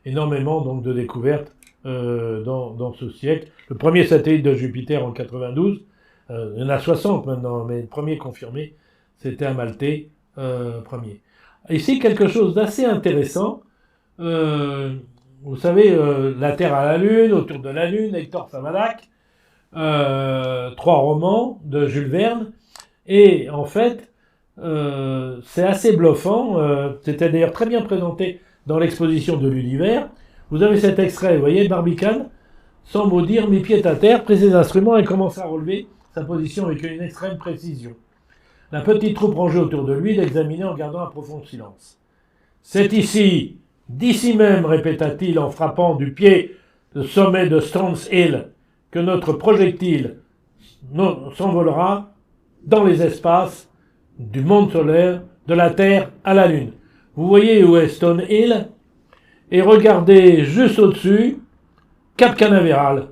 Énormément donc de découvertes dans ce siècle. Le premier satellite de Jupiter en 92, il y en a 60 maintenant, mais le premier confirmé, c'était un Maltais premier. Ici, quelque chose d'assez intéressant. Vous savez, la Terre à la Lune, autour de la Lune, Hector Savadac, 3 romans de Jules Verne. Et en fait, c'est assez bluffant. C'était d'ailleurs très bien présenté dans l'exposition de l'univers. Vous avez cet extrait, vous voyez, Barbicane, sans mot dire, mit pied à terre, prit ses instruments et commença à relever sa position avec une extrême précision. La petite troupe rangée autour de lui l'examinait en gardant un profond silence. « C'est ici, d'ici même, répéta-t-il en frappant du pied le sommet de Stones Hill, que notre projectile s'envolera dans les espaces du monde solaire, de la Terre à la Lune. » Vous voyez où est Stone Hill? Et regardez juste au-dessus, Cap Canaveral.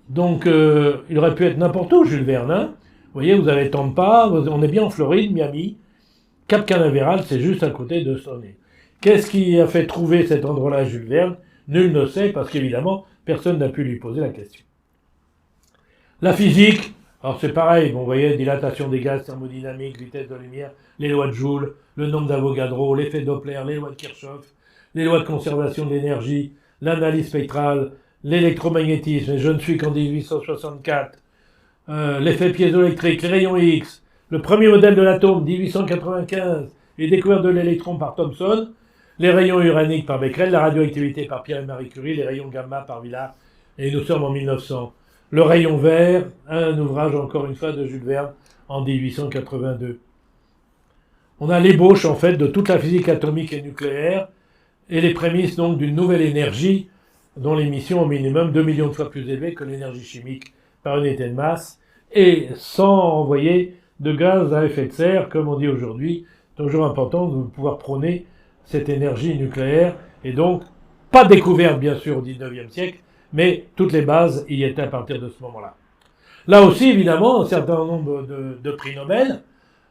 Donc, il aurait pu être n'importe où, Jules Verne. Hein. Vous voyez, vous avez Tampa, on est bien en Floride, Miami. Cap Canaveral, c'est juste à côté de Stone Hill. Qu'est-ce qui a fait trouver cet endroit-là à Jules Verne? Nul ne sait, parce qu'évidemment, personne n'a pu lui poser la question. La physique, alors c'est pareil, bon, vous voyez, dilatation des gaz, thermodynamique, vitesse de lumière, les lois de Joule, le nombre d'Avogadro, l'effet Doppler, les lois de Kirchhoff, les lois de conservation de l'énergie, l'analyse spectrale, l'électromagnétisme, et je ne suis qu'en 1864, l'effet piézoélectrique, les rayons X, le premier modèle de l'atome, 1895, et découverte de l'électron par Thomson, les rayons uraniques par Becquerel, la radioactivité par Pierre et Marie Curie, les rayons gamma par Villard, et nous sommes en 1900. Le rayon vert, un ouvrage encore une fois de Jules Verne en 1882. On a l'ébauche en fait de toute la physique atomique et nucléaire et les prémices donc d'une nouvelle énergie dont l'émission au minimum 2 millions de fois plus élevée que l'énergie chimique par unité de masse et sans envoyer de gaz à effet de serre comme on dit aujourd'hui. Toujours important de pouvoir prôner cette énergie nucléaire et donc pas découverte bien sûr au XIXe siècle, mais toutes les bases y étaient à partir de ce moment-là. Là aussi évidemment un certain nombre de prix Nobel.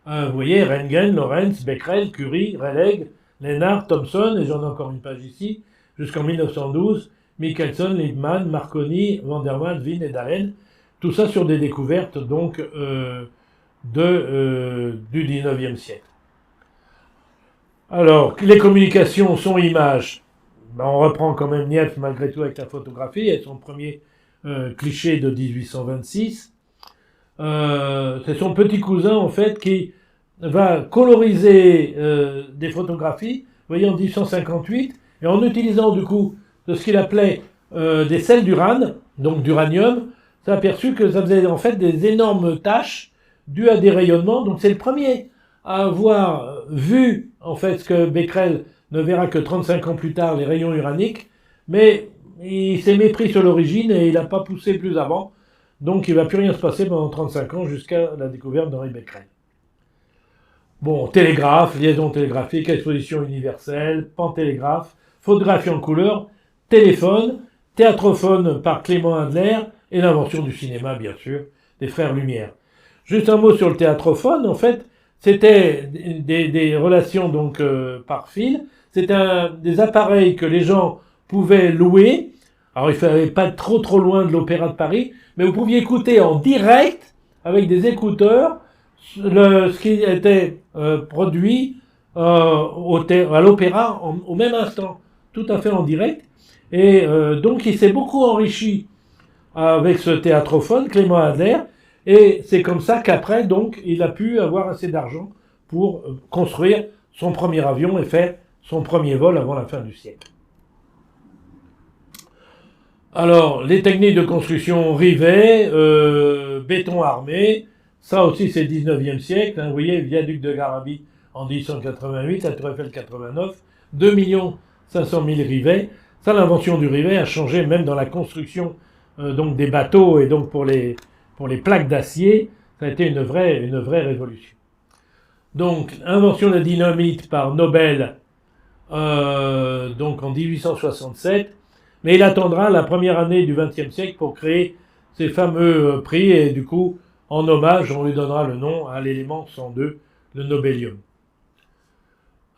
Vous voyez, Röntgen, Lorentz, Becquerel, Curie, Rayleigh, Lennard, Thomson, et j'en ai encore une page ici, jusqu'en 1912, Michelson, Liebman, Marconi, Van der Waals, Wien et Dalen, tout ça sur des découvertes donc du 19e siècle. Alors, les communications son images, on reprend quand même Niepce malgré tout avec la photographie, et son premier cliché de 1826. C'est son petit cousin en fait qui va coloriser des photographies, vous voyez, en 1858, et en utilisant du coup de ce qu'il appelait des sels d'urane, donc d'uranium, s'est aperçu que ça faisait en fait des énormes taches dues à des rayonnements. Donc c'est le premier à avoir vu en fait ce que Becquerel ne verra que 35 ans plus tard, les rayons uraniques, mais il s'est mépris sur l'origine et il n'a pas poussé plus avant. Donc il ne va plus rien se passer pendant 35 ans jusqu'à la découverte d'Henri Becquerel. Bon, télégraphe, liaison télégraphique, exposition universelle, pantélégraphe, photographie en couleur, téléphone, théâtrophone par Clément Adler et l'invention du cinéma, bien sûr, des frères Lumière. Juste un mot sur le théâtrophone, en fait, c'était des relations donc par fil. C'était des appareils que les gens pouvaient louer. Alors il ne fallait pas être trop loin de l'Opéra de Paris, mais vous pouviez écouter en direct avec des écouteurs ce qui était produit à l'opéra au même instant, tout à fait en direct. Et donc il s'est beaucoup enrichi avec ce théâtrophone, Clément Adler, et c'est comme ça qu'après, donc, il a pu avoir assez d'argent pour construire son premier avion et faire son premier vol avant la fin du siècle. Alors, les techniques de construction rivet, béton armé, ça aussi c'est le 19e siècle, hein, vous voyez, viaduc de Garabit en 1888, la Tour Eiffel 89, 2 500 000 rivets. Ça, l'invention du rivet a changé même dans la construction donc des bateaux et donc pour les plaques d'acier, ça a été une vraie révolution. Donc, invention de la dynamite par Nobel, donc en 1867, mais il attendra la première année du XXe siècle pour créer ces fameux prix et du coup, en hommage, on lui donnera le nom à l'élément 102, le nobélium.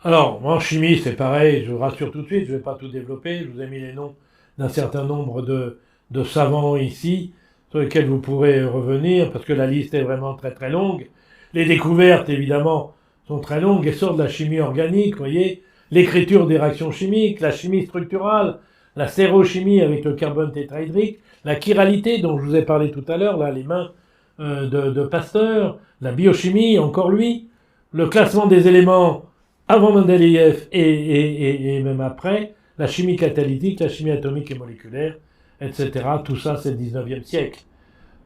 Alors, en chimie, c'est pareil, je vous rassure tout de suite, je ne vais pas tout développer, je vous ai mis les noms d'un certain nombre de savants ici, sur lesquels vous pourrez revenir, parce que la liste est vraiment très longue. Les découvertes, évidemment, sont très longues, et sortent de la chimie organique, vous voyez, l'écriture des réactions chimiques, la chimie structurale, la stéréochimie avec le carbone tétrahydrique, la chiralité dont je vous ai parlé tout à l'heure, là, les mains de Pasteur, la biochimie, encore lui, le classement des éléments avant Mendeleïev et même après, la chimie catalytique, la chimie atomique et moléculaire, etc. Tout ça, c'est le 19e siècle.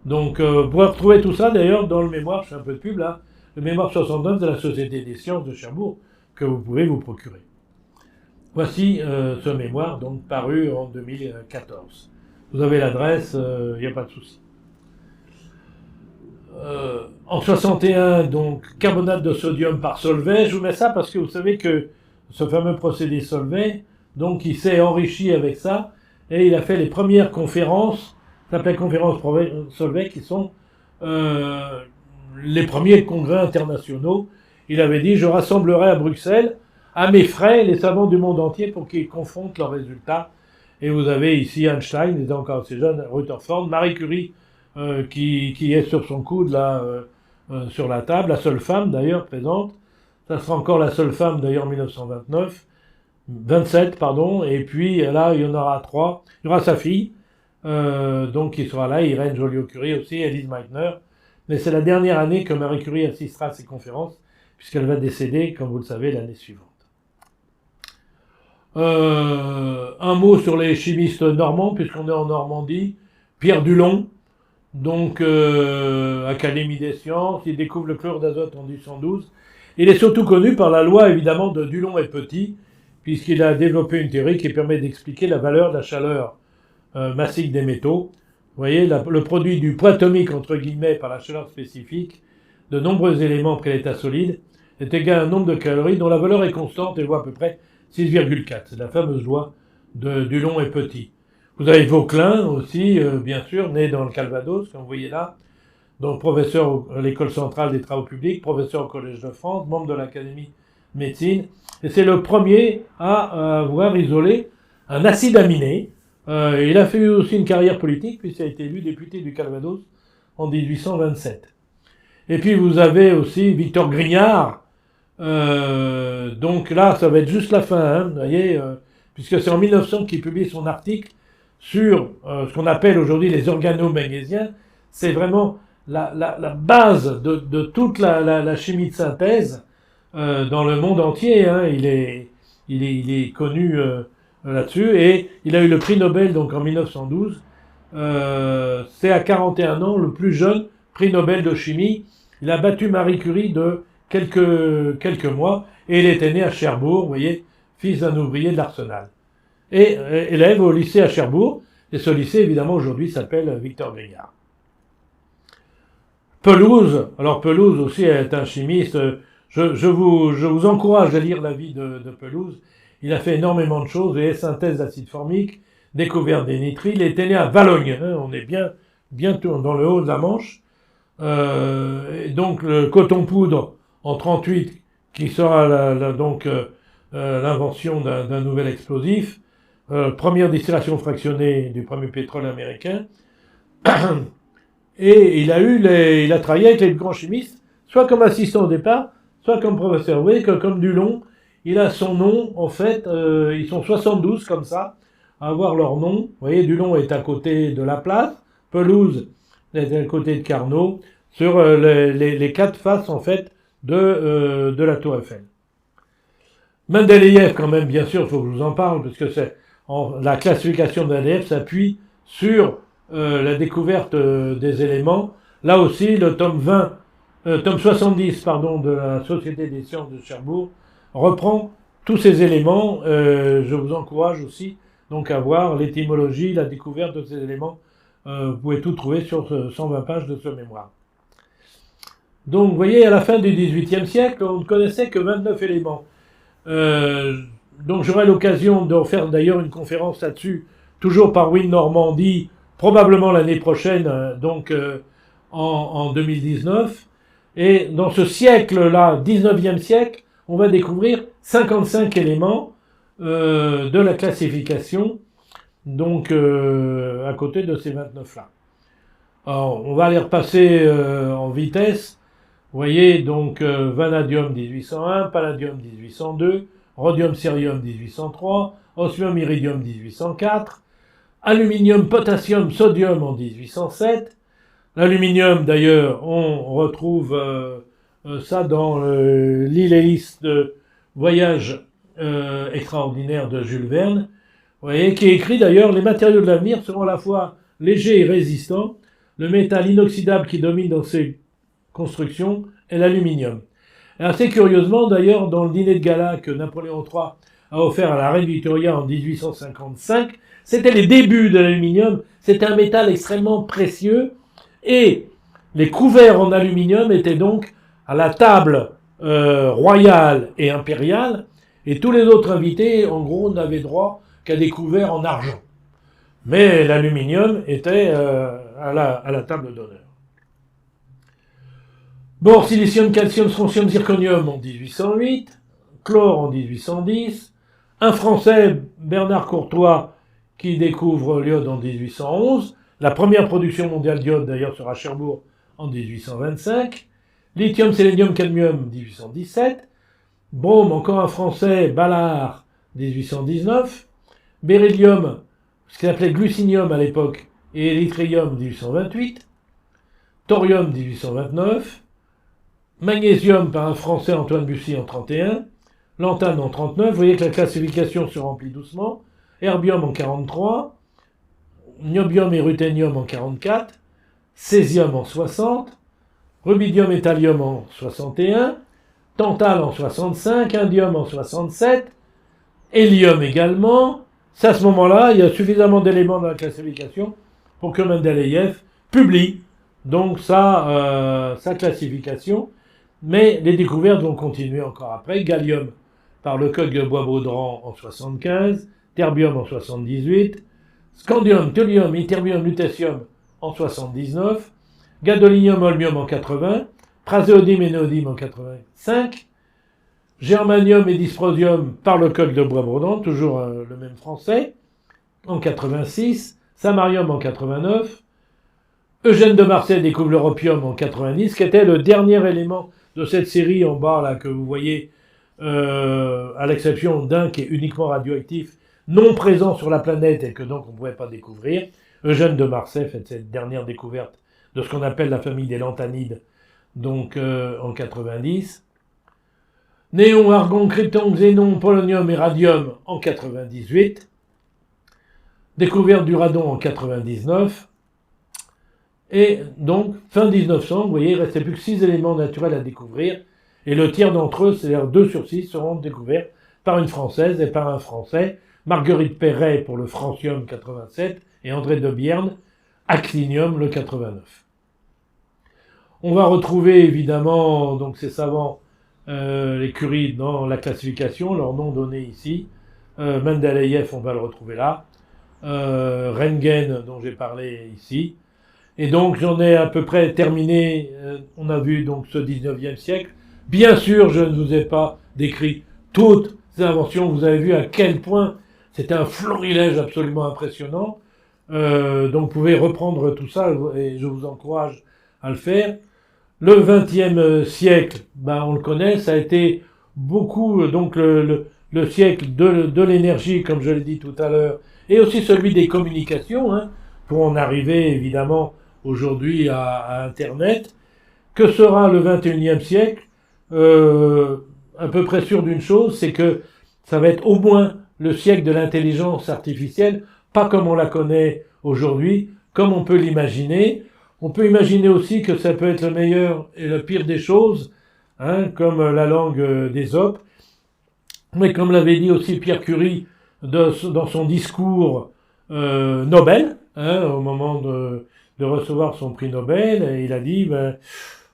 Donc, vous pouvez retrouver tout ça, d'ailleurs, dans le mémoire, je fais un peu de pub là, le mémoire 69 de la Société des sciences de Cherbourg, que vous pouvez vous procurer. Voici ce mémoire, donc paru en 2014. Vous avez l'adresse, il n'y a pas de souci. En 61, donc, carbonate de sodium par Solvay. Je vous mets ça parce que vous savez que ce fameux procédé Solvay, donc, il s'est enrichi avec ça, et il a fait les premières conférences, ça s'appelle conférences Solvay, qui sont les premiers congrès internationaux. Il avait dit, je rassemblerai à Bruxelles, à mes frais, les savants du monde entier pour qu'ils confrontent leurs résultats. Et vous avez ici Einstein, il était encore assez jeune, Rutherford, Marie Curie, qui est sur son coude, là, sur la table, la seule femme, d'ailleurs, présente. Ça sera encore la seule femme, d'ailleurs, en 1927, pardon. Et puis, là, il y en aura 3. Il y aura sa fille, donc il sera là, Irène Joliot-Curie aussi, Elise Meitner. Mais c'est la dernière année que Marie Curie assistera à ces conférences, puisqu'elle va décéder, comme vous le savez, l'année suivante. Un mot sur les chimistes normands, puisqu'on est en Normandie. Pierre Dulong, donc Académie des sciences, il découvre le chlore d'azote en 1812. Il est surtout connu par la loi, évidemment, de Dulong et Petit, puisqu'il a développé une théorie qui permet d'expliquer la valeur de la chaleur massique des métaux. Vous voyez, le produit du poids atomique, entre guillemets, par la chaleur spécifique de nombreux éléments pris à l'état solide est égal à un nombre de calories dont la valeur est constante et vaut à peu près 6,4. C'est la fameuse loi de Dulong et Petit. Vous avez Vauquelin aussi, bien sûr, né dans le Calvados, comme vous voyez là, donc professeur à l'École centrale des travaux publics, professeur au Collège de France, membre de l'Académie de médecine. Et c'est le premier à avoir isolé un acide aminé. Il a fait aussi une carrière politique, puisqu'il a été élu député du Calvados en 1827. Et puis vous avez aussi Victor Grignard. Donc là, ça va être juste la fin, hein, vous voyez, puisque c'est en 1900 qu'il publie son article sur ce qu'on appelle aujourd'hui les organomagnésiens. C'est vraiment la base de toute la chimie de synthèse dans le monde entier. Hein. Il est connu là-dessus, et il a eu le prix Nobel donc en 1912. C'est à 41 ans le plus jeune prix Nobel de chimie. Il a battu Marie Curie de quelques mois, et il était né à Cherbourg, vous voyez, fils d'un ouvrier de l'Arsenal. Et élève au lycée à Cherbourg, et ce lycée, évidemment, aujourd'hui s'appelle Victor Grignard. Pelouse, alors Pelouse aussi est un chimiste. Je vous encourage à lire la vie de Pelouse. Il a fait énormément de choses, et synthèse d'acide formique, découverte des nitriles. Il était né à Valognes, hein, on est bien dans le haut de la Manche. Et donc le coton-poudre en 38, qui sera l'invention d'un nouvel explosif. Première distillation fractionnée du premier pétrole américain. Et il a travaillé avec les grands chimistes, soit comme assistant au départ, soit comme professeur. Vous voyez que comme Dulong, il a son nom, en fait, ils sont 72 comme ça, à avoir leur nom. Vous voyez, Dulong est à côté de la place, Pelouse est à côté de Carnot, sur les quatre faces, en fait, de la Tour Eiffel. Mendeleïev, quand même, bien sûr, il faut que je vous en parle, parce que la classification de Mendeleïev s'appuie sur la découverte des éléments. Là aussi, le tome 70, de la Société des sciences de Cherbourg reprend tous ces éléments. Je vous encourage aussi donc à voir l'étymologie, la découverte de ces éléments. Vous pouvez tout trouver sur 120 pages de ce mémoire. Donc, vous voyez, à la fin du XVIIIe siècle, on ne connaissait que 29 éléments. Donc, j'aurai l'occasion de faire d'ailleurs une conférence là-dessus, toujours par Win Normandie, probablement l'année prochaine, en 2019. Et dans ce siècle-là, 19e siècle, on va découvrir 55 éléments de la classification, donc à côté de ces 29-là. Alors, on va les repasser en vitesse. Vous voyez, donc vanadium 1801, palladium 1802, rhodium cérium 1803, osmium iridium 1804, aluminium, potassium, sodium en 1807. L'aluminium, d'ailleurs, on retrouve ça dans l'île Hélice de Voyage extraordinaire de Jules Verne. Vous voyez, qui écrit d'ailleurs: les matériaux de l'avenir seront à la fois légers et résistants. Le métal inoxydable qui domine dans ces constructions est l'aluminium. Et assez curieusement, d'ailleurs, dans le dîner de gala que Napoléon III a offert à la reine Victoria en 1855, c'était les débuts de l'aluminium. C'était un métal extrêmement précieux, et les couverts en aluminium étaient donc à la table royale et impériale, et tous les autres invités, en gros, n'avaient droit qu'à des couverts en argent. Mais l'aluminium était à la table d'honneur. Bore, silicium, calcium, strontium, zirconium en 1808, chlore en 1810, un Français, Bernard Courtois, qui découvre l'iode en 1811, la première production mondiale d'iode d'ailleurs sera à Cherbourg en 1825, lithium, sélénium, cadmium 1817, brome, encore un Français, Ballard 1819, beryllium, ce qu'il appelait glucinium à l'époque, et érythréium 1828, thorium 1829, magnésium par un Français Antoine Bussy en 31, lantane en 39, vous voyez que la classification se remplit doucement, herbium en 43, niobium et ruthénium en 44, césium en 60, rubidium et thallium en 61, tantal en 65, indium en 67, hélium également. C'est à ce moment-là, il y a suffisamment d'éléments dans la classification pour que Mendeleïev publie donc sa classification. Mais les découvertes vont continuer encore après. Gallium par Lecoq de Bois-Baudran en 75, terbium en 78, scandium, thallium, ytterbium, lutécium en 79, gadolinium, holmium en 80, praséodyme et néodyme en 85, germanium et dysprosium par Lecoq de Bois-Baudran, toujours le même français, en 86, samarium en 89, Eugène de Marsay découvre l'europium en 90, qui était le dernier élément de cette série en bas là que vous voyez, à l'exception d'un qui est uniquement radioactif, non présent sur la planète et que donc on ne pouvait pas découvrir. Eugène de Marsay fait cette dernière découverte de ce qu'on appelle la famille des lanthanides, donc en 90. Néon, argon, krypton, xénon, polonium et radium en 98. Découverte du radon en 99. Et donc, fin 1900, vous voyez, il ne restait plus que 6 éléments naturels à découvrir. Et le tiers d'entre eux, c'est-à-dire 2 sur 6, seront découverts par une Française et par un Français. Marguerite Perret pour le francium 87 et André de Bierne, actinium le 89. On va retrouver évidemment donc ces savants, les Curie, dans la classification, leur nom donné ici. Mendeleïev, on va le retrouver là. Röntgen, dont j'ai parlé ici. Et donc j'en ai à peu près terminé, on a vu donc ce 19e siècle. Bien sûr, je ne vous ai pas décrit toutes ces inventions, vous avez vu à quel point c'était un florilège absolument impressionnant. Donc vous pouvez reprendre tout ça et je vous encourage à le faire. Le 20e siècle, on le connaît, ça a été beaucoup donc le siècle de l'énergie, comme je l'ai dit tout à l'heure, et aussi celui des communications, pour en arriver évidemment aujourd'hui à Internet. Que sera le 21e siècle? À peu près sûr d'une chose, c'est que ça va être au moins le siècle de l'intelligence artificielle, pas comme on la connaît aujourd'hui, comme on peut l'imaginer. On peut imaginer aussi que ça peut être le meilleur et le pire des choses, comme la langue d'Ésope. Mais comme l'avait dit aussi Pierre Curie dans son discours Nobel, au moment de recevoir son prix Nobel, et il a dit,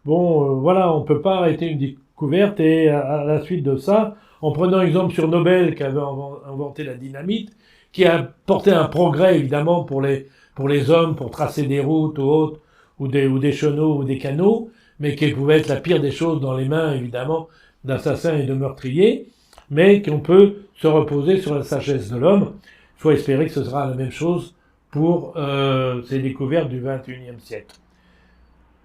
voilà, on peut pas arrêter une découverte, et à la suite de ça, en prenant exemple sur Nobel, qui avait inventé la dynamite, qui a porté un progrès, évidemment, pour les hommes, pour tracer des routes ou autres, ou des chenaux ou des canaux, mais qui pouvait être la pire des choses dans les mains, évidemment, d'assassins et de meurtriers, mais qu'on peut se reposer sur la sagesse de l'homme. Il faut espérer que ce sera la même chose pour ces découvertes du XXIe siècle.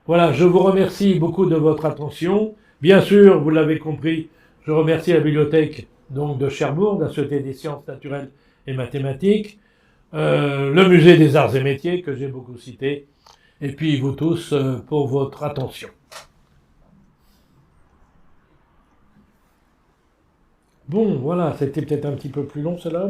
Voilà, je vous remercie beaucoup de votre attention. Bien sûr, vous l'avez compris, je remercie la bibliothèque donc de Cherbourg, la Société des sciences naturelles et mathématiques, le musée des arts et métiers que j'ai beaucoup cité, et puis vous tous pour votre attention. Bon, voilà, c'était peut-être un petit peu plus long cela.